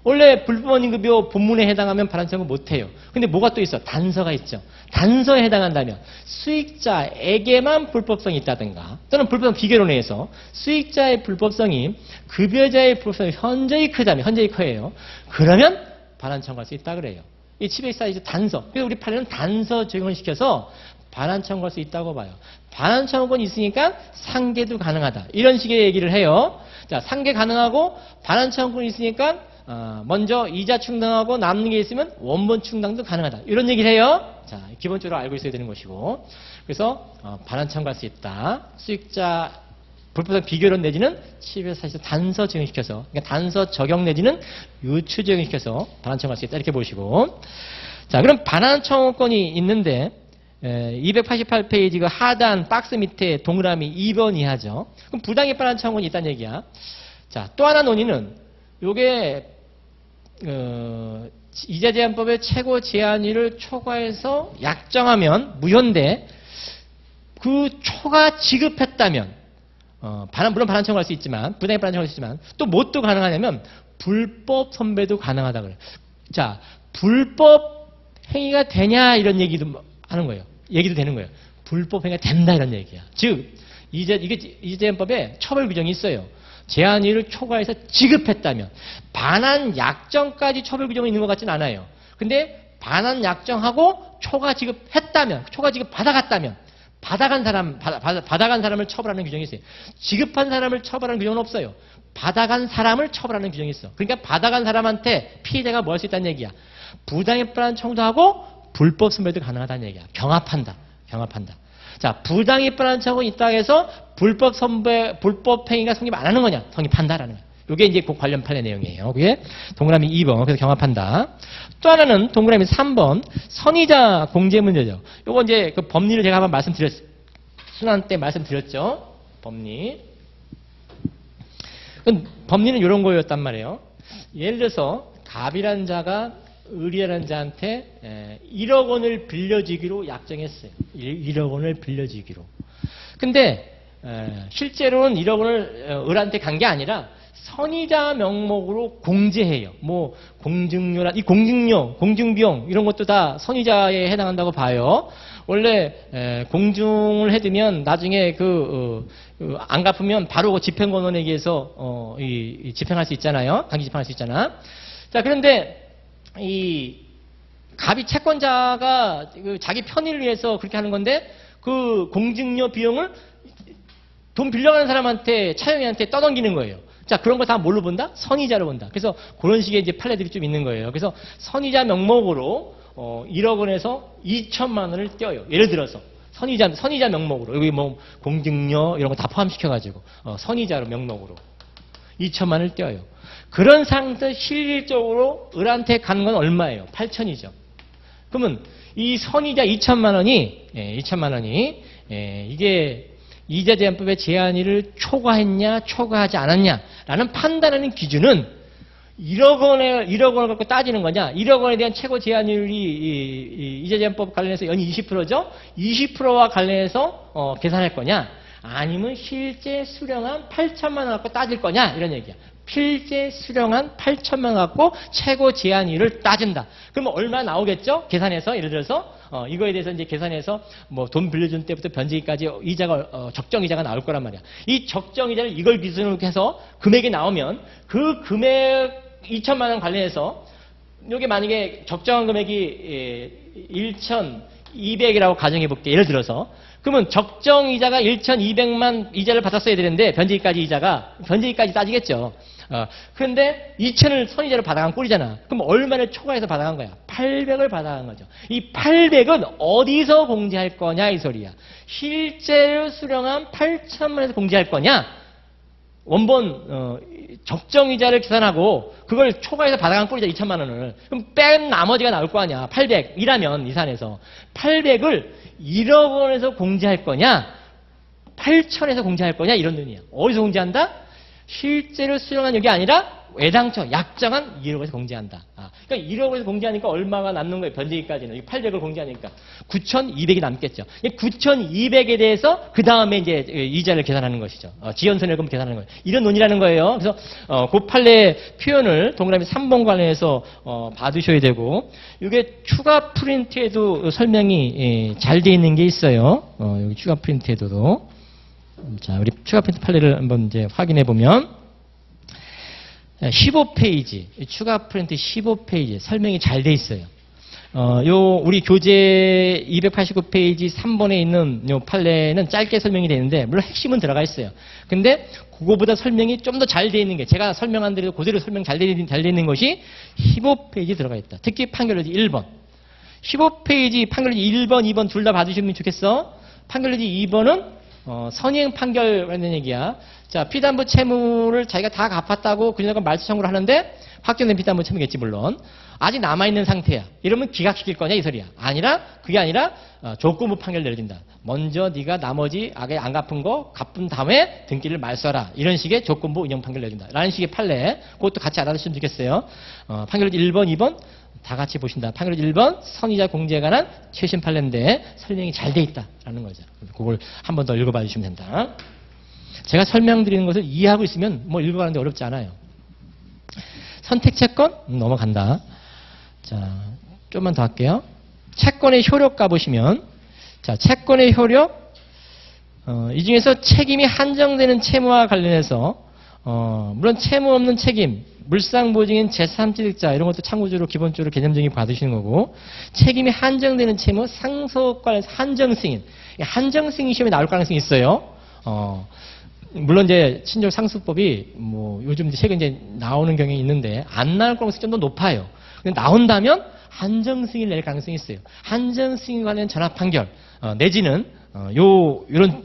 원래 불법원임금료 본문에 해당하면 반환 청구 못해요. 근데 뭐가 또 있어? 단서가 있죠. 단서에 해당한다면 수익자에게만 불법성이 있다든가 또는 불법성 비교론에 의해서 수익자의 불법성이 급여자의 불법성이 현저히 크다면 현저히 커요. 그러면 반환 청구할 수 있다 그래요. 이 724 단서. 그래서 우리 판례는 단서 적용을 시켜서 반환 청구할 수 있다고 봐요. 반환 청구권이 있으니까 상계도 가능하다. 이런 식의 얘기를 해요. 자, 상계 가능하고 반환 청구권이 있으니까 먼저 이자 충당하고 남는 게 있으면 원본 충당도 가능하다. 이런 얘기를 해요. 자, 기본적으로 알고 있어야 되는 것이고. 그래서 반환 청구할 수 있다. 수익자 불법성 비교론 내지는 취입에서 사실 단서 적용시켜서, 그러니까 단서 적용 내지는 유추 적용시켜서 반환 청구할 수 있다. 이렇게 보시고. 자, 그럼 반환 청구권이 있는데 288페이지 그 하단 박스 밑에 동그라미 2번 이하죠. 그럼 부당히 반환 청구권이 있다는 얘기야. 자, 또 하나 논의는 요게 이자제한법의 최고 제한일을 초과해서 약정하면 무효인데 그 초과 지급했다면 물론 반환 청구할 수 있지만 부당히 반환 청구할 수 있지만 또 뭣도 가능하냐면 불법 선배도 가능하다 그래요. 자, 불법 행위가 되냐 이런 얘기도 하는 거예요. 얘기도 되는 거예요. 불법 행위가 된다 이런 얘기야. 즉 이게 이자제한법에 처벌 규정이 있어요. 제한일을 초과해서 지급했다면 반환 약정까지 처벌 규정이 있는 것 같지는 않아요. 근데 반환 약정하고 초과 지급했다면, 초과 지급 받아갔다면 받아간 사람을 처벌하는 규정이 있어요. 지급한 사람을 처벌하는 규정은 없어요. 받아간 사람을 처벌하는 규정이 있어. 그러니까 받아간 사람한테 피해자가 뭐 할 수 있다는 얘기야. 부당히 반환 청구도 하고 불법 선별도 가능하다는 얘기야. 경합한다. 자, 부당히 반환 청구가 있다 해서 불법 행위가 성립 안 하는 거냐? 성립한다라는 거야. 이게 이제 그 관련 판례 내용이에요. 그게 동그라미 2번. 그래서 경합한다. 또 하나는 동그라미 3번. 선의자 공제 문제죠. 요거 이제 그 법리를 제가 한번 순환 때 말씀드렸죠. 법리. 법리는 이런 거였단 말이에요. 예를 들어서 갑이라는 자가 을이라는 자한테 1억 원을 빌려주기로 약정했어요. 1억 원을 빌려주기로. 근데 실제로는 1억 원을 을한테 간 게 아니라 선의자 명목으로 공제해요. 뭐 공증료나 이 공증비용 이런 것도 다 선의자에 해당한다고 봐요. 원래 공증을 해두면 나중에 안 갚으면 바로 그 집행권원에게 해서 집행할 수 있잖아요. 강제 집행할 수 있잖아. 자, 그런데 이 갑이 채권자가 자기 편의를 위해서 그렇게 하는 건데 그 공증료 비용을 돈 빌려가는 사람한테 차용이한테 떠넘기는 거예요. 자, 그런 거 다 뭘로 본다? 선의자로 본다. 그래서 그런 식의 이제 판례들이 좀 있는 거예요. 그래서 선의자 명목으로 1억 원에서 2천만 원을 떼어요. 예를 들어서 선의자 명목으로 여기 뭐 공증료 이런 거 다 포함시켜가지고 선의자로 명목으로 2천만 원을 떼어요. 그런 상태 실질적으로 을한테 간 건 얼마예요? 8천이죠. 그러면 이 선의자 2천만 원이 이게 이자제한법의 제한일을 초과했냐, 초과하지 않았냐라는 판단하는 기준은 1억 원을 갖고 따지는 거냐, 1억 원에 대한 최고 제한율이 이자제한법 관련해서 연이 20%죠? 20%와 관련해서 계산할 거냐, 아니면 실제 수령한 8천만 원 갖고 따질 거냐, 이런 얘기야. 실제 수령한 8천만 원 갖고 최고 제한율을 따진다. 그러면 얼마 나오겠죠? 계산해서 예를 들어서 이거에 대해서 이제 계산해서 뭐 돈 빌려준 때부터 변제기까지 이자가 적정 이자가 나올 거란 말이야. 이 적정 이자를 이걸 기준으로 해서 금액이 나오면 그 금액 2천만 원 관련해서 이게 만약에 적정한 금액이 1,200이라고 가정해 볼게. 예를 들어서 그러면 적정 이자가 1,200만 이자를 받았어야 되는데 변제기까지 따지겠죠. 그런데 2천을 선의자로 받아간 꼴이잖아. 그럼 얼마를 초과해서 받아간 거야? 800을 받아간 거죠. 이 800은 어디서 공제할 거냐 이 소리야. 실제로 수령한 8천만 원에서 공제할 거냐? 원본 적정 이자를 계산하고 그걸 초과해서 받아간 꼴이죠. 2천만 원을. 그럼 뺀 나머지가 나올 거 아니야. 800이라면 이 산에서 800을 1억 원에서 공제할 거냐, 8천에서 공제할 거냐 이런 논의야. 어디서 공제한다? 실제로 수령한 여기 아니라 애당초 약정한 1억에서 공제한다. 그러니까 1억에서 공제하니까 얼마가 남는 거예요? 변제기까지는. 800을 공제하니까 9,200이 남겠죠. 9,200에 대해서 그 다음에 이제 이자를 계산하는 것이죠. 지연손해금 계산하는 거예요. 이런 논의라는 거예요. 그래서 그 판례 표현을 동그라미 3번 관련해서 봐두셔야 되고, 이게 추가 프린트에도 설명이 잘 돼 있는 게 있어요. 여기 추가 프린트에도. 자, 우리 추가 프린트 판례를 한번 이제 확인해 보면 15페이지, 추가 프린트 15페이지 설명이 잘 돼 있어요. 우리 교재 289페이지 3번에 있는 요 판례는 짧게 설명이 되는데, 물론 핵심은 들어가 있어요. 근데 그거보다 설명이 좀 더 잘 돼 있는 게, 제가 설명한 대로 그대로 설명 잘 돼 있는 것이 15페이지 들어가 있다. 특히 판결로지 1번. 15페이지 판결로지 1번, 2번 둘 다 봐주시면 좋겠어. 판결로지 2번은 선의행 판결 관련 얘기야. 자, 피담보 채무를 자기가 다 갚았다고 그녀가 말소 청구를 하는데, 확정된 피담보 채무겠지 물론. 아직 남아있는 상태야. 이러면 기각시킬 거냐 이 소리야. 그게 아니라 조건부 판결 내려진다. 먼저 네가 나머지 아예 안 갚은 거 갚은 다음에 등기를 말소하라. 이런 식의 조건부 운영 판결 내려준다. 라는 식의 판례. 그것도 같이 알아두시면 좋겠어요. 판결로지 1번, 2번 다 같이 보신다. 판결로지 1번 선의자 공제에 관한 최신 판례인데 설명이 잘 돼 있다라는 거죠. 그걸 한 번 더 읽어봐 주시면 된다. 제가 설명드리는 것을 이해하고 있으면 뭐 읽어가는데 어렵지 않아요. 선택채권 넘어간다. 자, 좀만 더 할게요. 채권의 효력 가보시면, 자, 채권의 효력, 이 중에서 책임이 한정되는 채무와 관련해서, 물론 채무 없는 책임, 물상보증인 제3취득자, 이런 것도 참고적으로 기본적으로 개념적인 받으시는 거고, 책임이 한정되는 채무, 상속 관련해서 한정승인, 한정승인 시험에 나올 가능성이 있어요. 물론 이제 친족 상수법이 뭐 요즘 최근 이제 나오는 경향이 있는데 안 나올 가능성이 좀 더 높아요. 근데 나온다면 한정 승인을 낼 가능성이 있어요. 한정 승인 관련 전압 판결 내지는 요런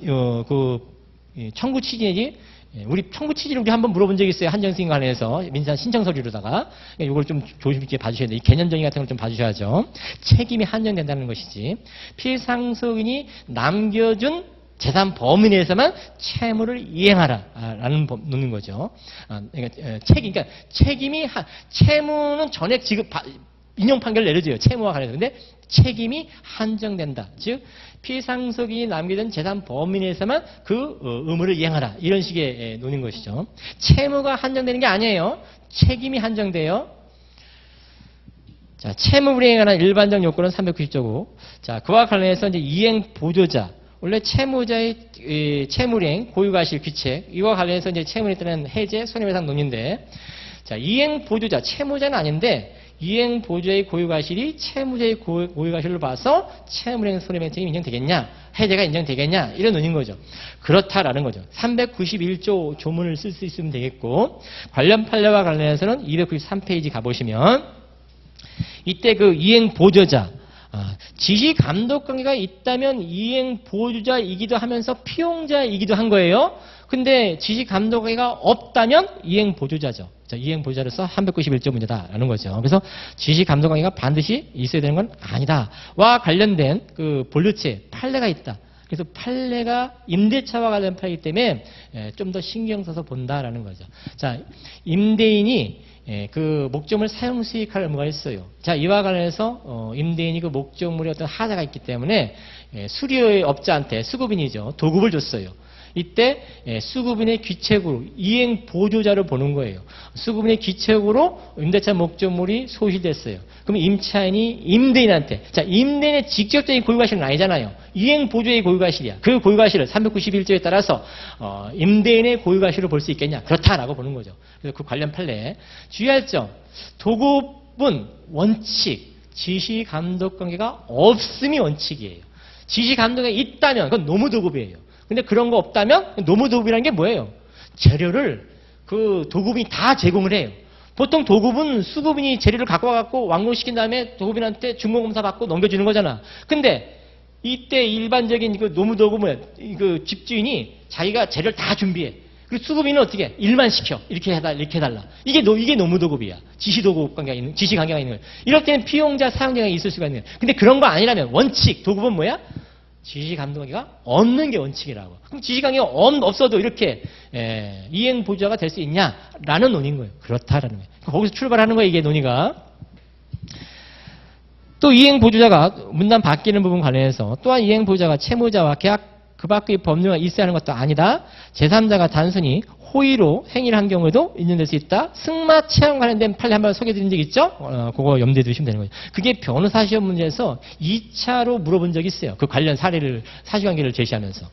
청구 취지 내지 우리 청구 취지를 우리 한번 물어본 적이 있어요. 한정 승인 관련해서 민사 신청 서류로다가 이걸 좀 조심 있게 봐주셔야 돼요. 이 개념 정의 같은 걸 좀 봐주셔야죠. 책임이 한정된다는 것이지 피상속인이 남겨준 재산 범위 내에서만 채무를 이행하라라는 법 놓는 거죠. 그러니까 책임이 채무는 전액 지급 인용 판결을 내려줘요. 채무와 관련해서. 근데 책임이 한정된다. 즉 피상속인이 남겨둔 재산 범위 내에서만 그 의무를 이행하라. 이런 식의 놓는 것이죠. 채무가 한정되는 게 아니에요. 책임이 한정돼요. 자, 채무 불이행에 관한 일반적 요건은 390조고, 자, 그와 관련해서 이제 이행 보조자. 원래 채무자의 채무이행, 고유과실 귀책, 이와 관련해서 이제 채무에 따른 해제, 손해배상 논의인데, 자, 이행 보조자, 채무자는 아닌데, 이행 보조자의 고유과실이 채무자의 고유과실로 봐서 채무이행 손해배상 책임이 인정되겠냐, 해제가 인정되겠냐, 이런 논의인 거죠. 그렇다라는 거죠. 391조 조문을 쓸 수 있으면 되겠고, 관련 판례와 관련해서는 293페이지 가보시면, 이때 그 이행 보조자, 지시 감독 관계가 있다면 이행 보조자이기도 하면서 피용자이기도 한 거예요. 근데 지시 감독 관계가 없다면 이행 보조자죠. 자, 이행 보조자로서 391조 문제다라는 거죠. 그래서 지시 감독 관계가 반드시 있어야 되는 건 아니다와 관련된 그 본류체 판례가 있다. 그래서 판례가 임대차와 관련 판례이기 때문에 좀 더 신경 써서 본다라는 거죠. 자, 임대인이 그 목적물 사용 수익할 의무가 있어요. 자, 이와 관련해서 임대인이 그 목적물에 어떤 하자가 있기 때문에 수리업자한테 수급인이죠. 도급을 줬어요. 이때 수급인의 귀책으로 이행 보조자를 보는 거예요. 수급인의 귀책으로 임대차 목적물이 소실됐어요. 그럼 임차인이 임대인한테, 자, 임대인의 직접적인 고유과실은 아니잖아요. 이행 보조의 고유과실이야. 그 고유과실을 391조에 따라서 임대인의 고유과실을 볼 수 있겠냐? 그렇다라고 보는 거죠. 그래서 그 관련 판례 주의할 점, 도급은 원칙, 지시 감독 관계가 없음이 원칙이에요. 지시 감독이 있다면 그건 노무도급이에요. 근데 그런 거 없다면 노무도급이라는 게 뭐예요? 재료를 그 도급이 다 제공을 해요. 보통 도급은 수급인이 재료를 갖고 와갖고 완공시킨 다음에 도급인한테 준공검사 받고 넘겨주는 거잖아. 근데 이때 일반적인 그 노무도급은 그 집주인이 자기가 재료를 다 준비해. 그리고 수급인은 어떻게 해? 일만 시켜. 이렇게 해달라. 이게 노무도급이야. 지시도급 관계가 있는, 지시 관계가 있는 거예요. 이럴 때는 피용자, 사용자가 있을 수가 있는 거예요. 근데 그런 거 아니라면 원칙, 도급은 뭐야? 지시감독관계가 없는 게 원칙이라고. 그럼 지시관계가 없어도 이렇게 이행 보조자가 될 수 있냐라는 논의인 거예요. 그렇다라는 거예요. 거기서 출발하는 거예요. 이게 논의가. 또 이행 보조자가 문단 바뀌는 부분 관련해서 또한 이행 보조자가 채무자와 계약 그 밖의 법률가 있어야 하는 것도 아니다. 제3자가 단순히 호의로 행위를 한 경우에도 인정될 수 있다. 승마 체험 관련된 판례 한번 소개해드린 적 있죠? 그거 염두에 두시면 되는 거예요. 그게 변호사 시험 문제에서 2차로 물어본 적이 있어요. 그 관련 사실관계를 제시하면서.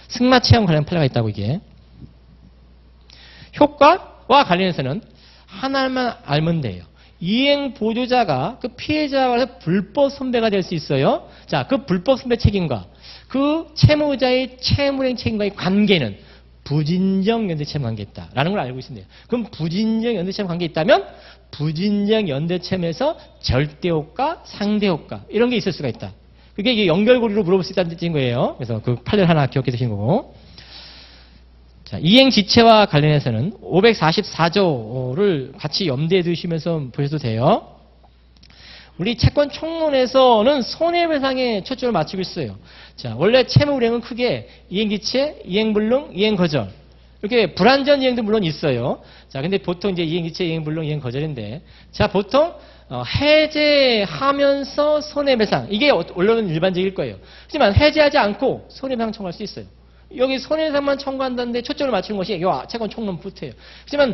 승마 체험 관련 판례가 있다고 이게. 효과와 관련해서는 하나만 알면 돼요. 이행 보조자가 그 피해자와 불법 선배가 될 수 있어요. 자, 그 불법 선배 책임과 그 채무자의 채무행 책임과의 관계는 부진정 연대채무 관계에 있다라는 걸 알고 있으면 돼요. 그럼 부진정 연대채무 관계에 있다면 부진정 연대채무에서 절대효과, 상대효과 이런 게 있을 수가 있다. 그게 이게 연결고리로 물어볼 수 있다는 뜻인 거예요. 그래서 그 판례를 하나 기억해 두시는 거고. 자, 이행지체와 관련해서는 544조를 같이 염두에 두시면서 보셔도 돼요. 우리 채권 총론에서는 손해배상에 초점을 맞추고 있어요. 자, 원래 채무불이행은 크게 이행기체, 이행불능, 이행거절. 이렇게 불완전 이행도 물론 있어요. 자, 근데 보통 이제 이행기체, 이행불능, 이행거절인데, 자, 보통 해제하면서 손해배상. 이게 원래는 일반적일 거예요. 하지만 해제하지 않고 손해배상 청구할 수 있어요. 여기 손해배상만 청구한다는데 초점을 맞추는 것이 이 채권 총론 부터예요. 하지만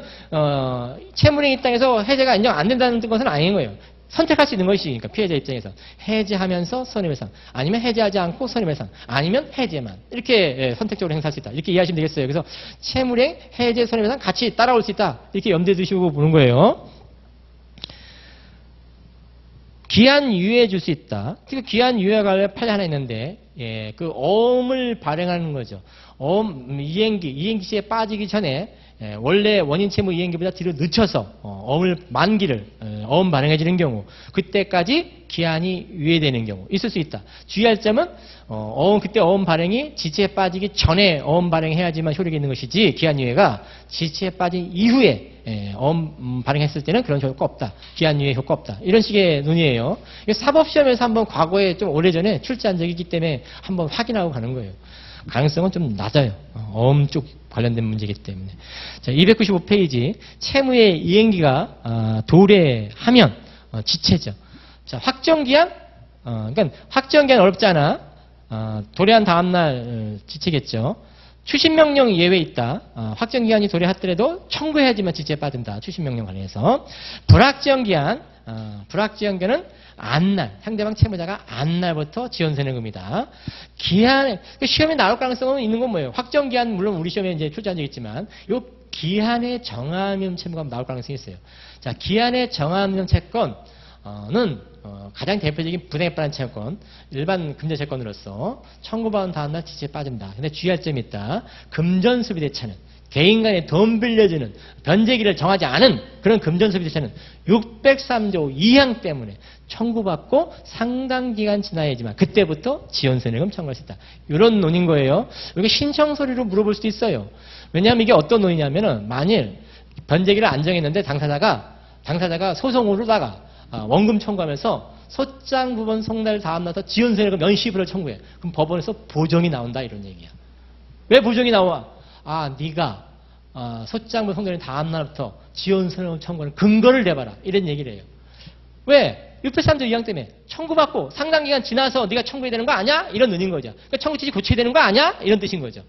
채무불이행 입장에서 해제가 인정 안 된다는 것은 아닌 거예요. 선택할 수 있는 것이니까 피해자 입장에서 해제하면서 손해배상 아니면 해제하지 않고 손해배상 아니면 해제만 이렇게 선택적으로 행사할 수 있다 이렇게 이해하시면 되겠어요. 그래서 채무불이행, 해제, 손해배상 같이 따라올 수 있다 이렇게 염두에 두시고 보는 거예요. 기한 유예해 줄 수 있다. 그 기한 유예가 관련 판례 하나 있는데 그 어음을 발행하는 거죠. 이행기시에 빠지기 전에 원래 원인 채무 이행기보다 뒤로 늦춰서 어음을 만기를 어음 발행해 주는 경우 그때까지 기한이 유예되는 경우 있을 수 있다. 주의할 점은 그때 어음 발행이 지체에 빠지기 전에 어음 발행해야지만 효력이 있는 것이지 기한 유예가 지체에 빠진 이후에 어음 발행했을 때는 그런 효과 없다. 기한 유예 효과 없다. 이런 식의 논의예요. 사법시험에서 한번 과거에 좀 오래전에 출제한 적이 있기 때문에 한번 확인하고 가는 거예요. 가능성은 좀 낮아요. 어음 쪽 관련된 문제이기 때문에. 자, 295페이지. 채무의 이행기가 도래하면 지체죠. 자, 확정기한? 그러니까 확정기한 어렵잖아. 도래한 다음날 지체겠죠. 추심명령 예외 있다. 확정기한이 도래하더라도 청구해야지만 지체에 빠진다. 추심명령 관련해서. 불확정기한. 불확정기한은 안날, 상대방 채무자가 안날부터 지연세는금이다. 기한, 시험에 나올 가능성은 있는 건 뭐예요? 확정기한, 물론 우리 시험에 이제 출제한 적 있지만, 요 기한의 정함형 채무가 나올 가능성이 있어요. 자, 기한의 정함형 채권은, 가장 대표적인 분양에 따른 채권, 일반 금전 채권으로서 청구받은 다음날 지체에 빠진다. 근데 주의할 점이 있다. 금전수비대차는 개인 간에 돈 빌려주는 변제기를 정하지 않은 그런 금전수비대차는 603조 2항 때문에 청구받고 상당 기간 지나야지만 그때부터 지연세금 청구할 수 있다. 이런 논인 거예요. 이게 신청서류로 물어볼 수도 있어요. 왜냐하면 이게 어떤 논이냐면은 만일 변제기를 안 정했는데 당사자가 소송으로다가 원금 청구하면서 소장 부분 송달 다음날부터 지연세금 면시부를 청구해. 그럼 법원에서 보정이 나온다 이런 얘기야. 왜 보정이 나와? 네가 소장부 송달인 다음 날부터 지연세금 청구하는 근거를 내봐라. 이런 얘기를 해요. 왜? 603조 2항 때문에 청구받고 상당 기간 지나서 네가 청구해야 되는 거 아니야? 이런 논인 거죠. 그러니까 청구 취지 고쳐야 되는 거 아니야? 이런 뜻인 거죠.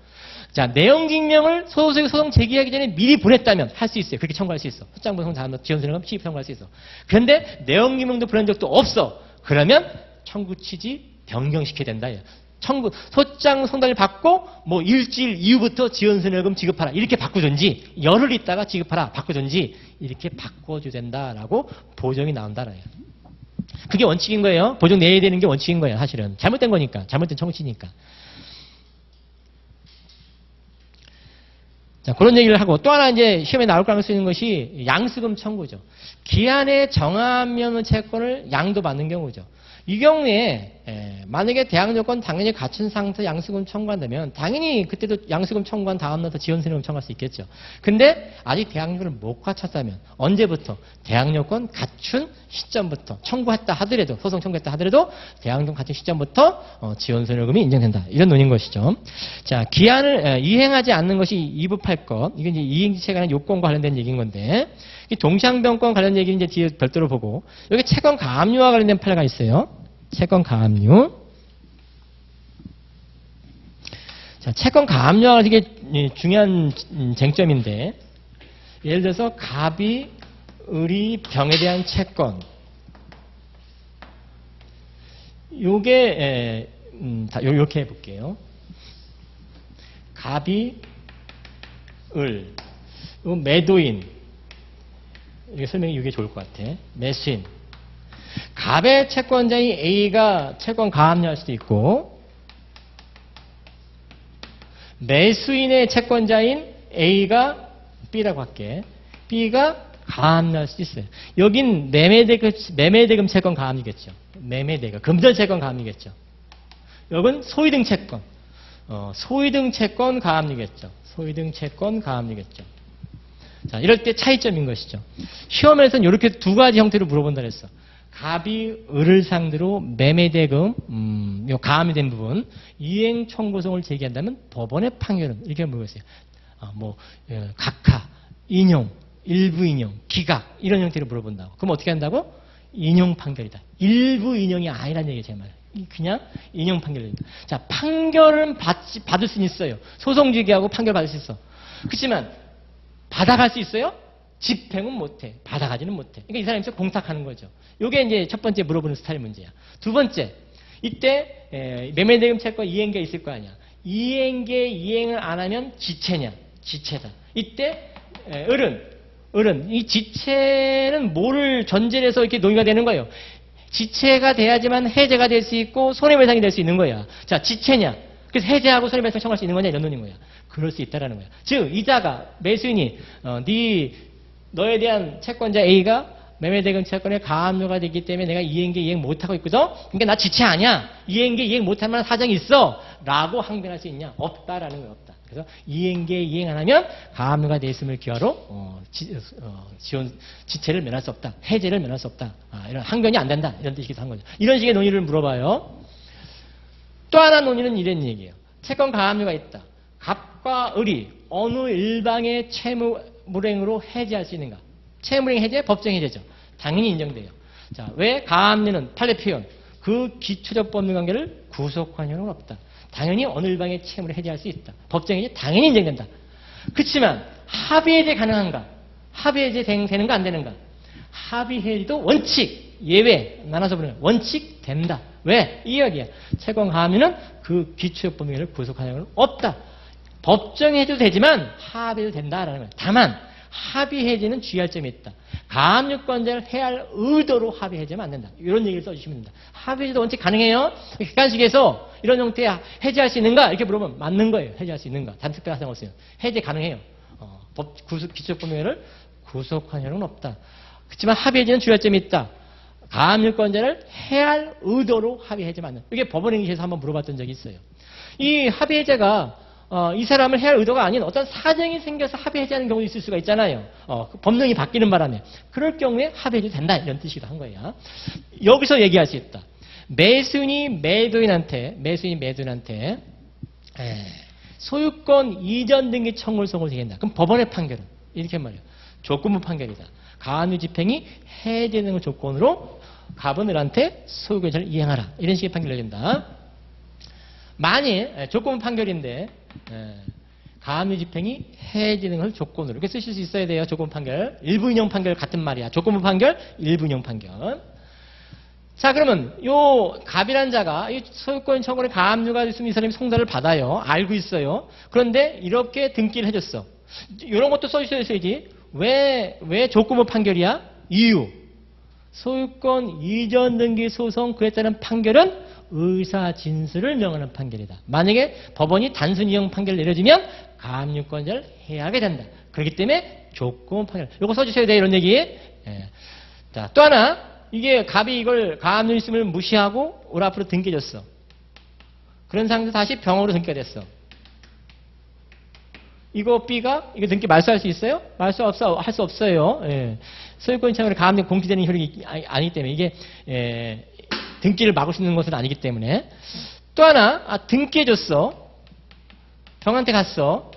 자, 내용증명을 소송 제기하기 전에 미리 보냈다면 할 수 있어요. 그렇게 청구할 수 있어. 소장부 송달 다음 날 지연세금 시입 청구할 수 있어. 그런데 내용증명도 보낸 적도 없어. 그러면 청구 취지 변경시켜야 된다. 소장 송달을 받고 뭐 일주일 이후부터 지연세금 지급하라 이렇게 바꾸든지 열흘 있다가 지급하라 바꾸든지 이렇게 바꿔줘야 된다라고 보정이 나온다라요. 그게 원칙인 거예요. 보정 내야 되는 게 원칙인 거예요. 사실은 잘못된 거니까 잘못된 청구치니까. 자, 그런 얘기를 하고 또 하나 이제 시험에 나올 가능성이 있는 것이 양수금 청구죠. 기한에 정하면 채권을 양도받는 경우죠. 이 경우에 만약에 대항 조건 당연히 갖춘 상태 양수금 청구한다면 당연히 그때도 양수금 청구한 다음 날부터 지연세금 청구할 수 있겠죠. 근데 아직 대항 조건을 못 갖췄다면 언제부터? 대항 조건 갖춘 시점부터 청구했다 하더라도 소송 청구했다 하더라도 대항 조건 갖춘 시점부터 지연세금이 인정된다. 이런 논인 것이죠. 자, 기한을 이행하지 않는 것이 이부팔 것. 이게 이제 이행지체 관련 요건과 관련된 얘기인 건데 이 동시항변권 관련 얘기는 이제 뒤에 별도로 보고 여기 채권 가압류와 관련된 판례가 있어요. 채권 가압류. 자, 채권 가압류가 되게 중요한 쟁점인데 예를 들어서 갑이 을이 병에 대한 채권. 요게 이렇게 해볼게요. 갑이 을, 매도인 이게 설명이 이게 좋을 것 같아. 매수인. 갑의 채권자인 A가 채권 가압류할 수도 있고, 매수인의 채권자인 A가 B라고 할게. B가 가압류할 수도 있어요. 여긴 매매대금 채권 가압류겠죠. 매매대금. 금전 채권 가압류겠죠. 여긴 소위등 채권. 소위등 채권 가압류겠죠. 소위등 채권 가압류겠죠. 자, 이럴 때 차이점인 것이죠. 시험에서는 이렇게 두 가지 형태로 물어본다 그랬어. 갑이 을을 상대로 매매대금, 가압류된 부분, 이행 청구성을 제기한다면 법원의 판결은 이렇게 물어보세요. 각하, 인용, 일부 인용, 기각 이런 형태로 물어본다고. 그럼 어떻게 한다고? 인용 판결이다. 일부 인용이 아니라는 얘기예요, 제 말. 그냥 인용 판결입니다. 자, 판결은 받을 수는 있어요. 소송 제기하고 판결 받을 수 있어. 그렇지만 받아갈 수 있어요? 집행은 못해. 받아가지는 못해. 그러니까 이 사람이 공탁하는 거죠. 이게 이제 첫 번째 물어보는 스타일 문제야. 두 번째, 이때 매매대금 채권 이행계 있을 거 아니야. 이행계 이행을 안 하면 지체냐? 지체다. 이때 을은 이 지체는 뭐를 전제로 해서 이렇게 논의가 되는 거예요. 지체가 돼야지만 해제가 될 수 있고 손해배상이 될 수 있는 거야. 자, 지체냐? 그래서 해제하고 손해배상 청구할 수 있는 거냐? 이런 논의인 거야. 그럴 수 있다라는 거야. 즉, 이자가 매수인이 너에 대한 채권자 A가 매매대금 채권에 가압류가 되기 때문에 내가 이행계 이행 못하고 있거든? 그러니까 나 지체 아니야. 이행계 이행 못할 만한 사정이 있어. 라고 항변할 수 있냐? 없다라는 거야. 없다. 그래서 이행계 이행 안 하면 가압류가 돼 있음을 기하로 지체를 면할 수 없다. 해제를 면할 수 없다. 이런 항변이 안 된다. 이런 뜻이기도 한 거죠. 이런 식의 논의를 물어봐요. 또 하나 논의는 이런 얘기예요. 채권 가압류가 있다. 갑과 을이 어느 일방의 채무불행으로 해제할 수 있는가? 채무불행 해제, 법정 해제죠. 당연히 인정돼요. 자, 왜 가압류는 판례 표현 그 기초적 법률 관계를 구속한 효력은 없다. 당연히 어느 일방의 채무를 해제할 수 있다. 법정 해제 당연히 인정된다. 그렇지만 합의 해제 가능한가? 합의 해제 되는가 안 되는가? 합의 해제도 원칙, 예외 나눠서 보면 원칙 된다. 왜? 이 이야기야. 채권 가압류는 그 기초적 법률 관계를 구속한 효력은 없다. 법정 해제도 되지만 합의도 된다라는 거예요. 다만 합의 해제는 주의할 점이 있다. 가압류권자를 해할 의도로 합의 해제하면 안 된다. 이런 얘기를 써주시면 됩니다. 합의 해제도 원칙 가능해요? 객관식에서 이런 형태의 해제할 수 있는가? 이렇게 물어보면 맞는 거예요. 해제할 수 있는가? 단특별 사상 없어요. 해제 가능해요. 기초법률을 구속한 효력은 없다. 그렇지만 합의 해제는 주의할 점이 있다. 가압류권자를 해할 의도로 합의 해제하면 안 된다. 이게 법원행위에서 한번 물어봤던 적이 있어요. 이 합의 해제가 이 사람을 해야 할 의도가 아닌 어떤 사정이 생겨서 합의 해제하는 경우도 있을 수가 있잖아요. 법령이 바뀌는 바람에. 그럴 경우에 합의 해제 된다. 이런 뜻이기도 한 거예요. 여기서 얘기할 수 있다. 매수인이 매도인한테 소유권 이전 등기 청구성을 제기한다. 그럼 법원의 판결은 이렇게 말이에요. 조건부 판결이다. 가압류 집행이 해제되는 걸 조건으로 갑은 을한테 소유권 이전을 이행하라. 이런 식의 판결을 내린다. 만일 조건부 판결인데 가압류 집행이 해제되는 걸 조건으로 이렇게 쓰실 수 있어야 돼요. 조건부 판결. 일부 인용 판결 같은 말이야. 조건부 판결, 일부 인용 판결. 자, 그러면 요 갑이라는 자가 이 소유권 청구에 가압류가 있으면 이 사람이 송달을 받아요. 알고 있어요. 그런데 이렇게 등기를 해줬어. 이런 것도 써주셔야지. 왜 조건부 판결이야? 이유. 소유권 이전 등기 소송 그에 따른 판결은 의사 진술을 명하는 판결이다. 만약에 법원이 단순 이용 판결을 내려주면 가압류권자를 해하게 된다. 그렇기 때문에 조건 판결. 이거 써주셔야 돼요. 이런 얘기. 자, 또 하나. 이게 갑이 이걸 가압류 있음을 무시하고 올 앞으로 등기해줬어. 그런 상태에서 다시 병으로 등기가 됐어. 이거 B가 이거 등기 말소할 수 있어요? 할 수 없어요. 소유권 청구에 가압류 공피되는 효력이 아니기 때문에 이게 등기를 막을 수 있는 것은 아니기 때문에. 또 하나, 등기해줬어. 병한테 갔어.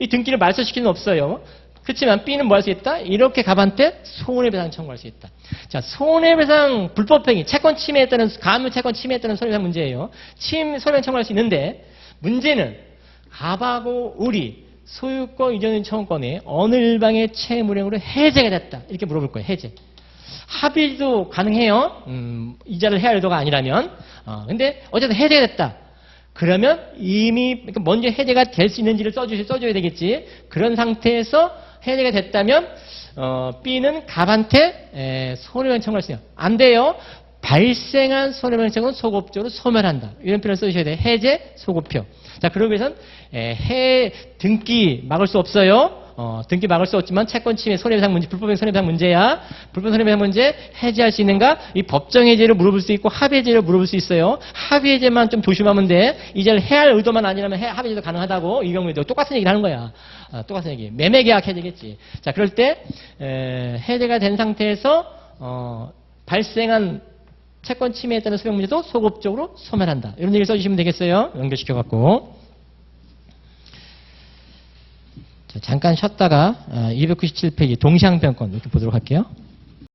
이 등기를 말소시킬 수는 없어요. 그렇지만 B는 뭐 할 수 있다? 이렇게 갑한테 손해배상 청구할 수 있다. 자, 손해배상 불법행위, 채권 침해에 따른, 가압류 채권 침해에 따른 손해배상 문제예요. 손해배상 청구할 수 있는데, 문제는 갑하고 을이 소유권 이전 청구권에 어느 일방의 채무령으로 해제가 됐다. 이렇게 물어볼 거예요. 해제. 합의도 가능해요. 이자를 해야 할 의도가 아니라면. 근데 어쨌든 해제가 됐다. 그러면 이미 먼저 해제가 될 수 있는지를 써줘야 되겠지. 그런 상태에서 해제가 됐다면 B는 갑한테 손해배상 청구할 수 있어요. 안 돼요. 발생한 손해배상은 소급적으로 소멸한다. 이런 표현을 써주셔야 돼요. 해제, 소급표. 자, 그러기 위해서는 등기 막을 수 없어요. 등기 막을 수 없지만 채권 침해 손해배상 문제, 불법행 손해배상 문제야. 불법 손해배상 문제 해제할 수 있는가? 이 법정 해제를 물어볼 수 있고 합의 해제를 물어볼 수 있어요. 합의 해제만 좀 조심하면 돼. 이제는 해야 할 의도만 아니라면 합의 해제도 가능하다고. 이 경우에도 똑같은 얘기를 하는 거야. 똑같은 얘기. 매매계약 해제겠지. 자, 그럴 때 해제가 된 상태에서 발생한 채권 침해에 따른 소송 문제도 소급적으로 소멸한다. 이런 얘기를 써주시면 되겠어요. 연결시켜갖고. 자, 잠깐 쉬었다가 297페이지 동시항변권 이렇게 보도록 할게요.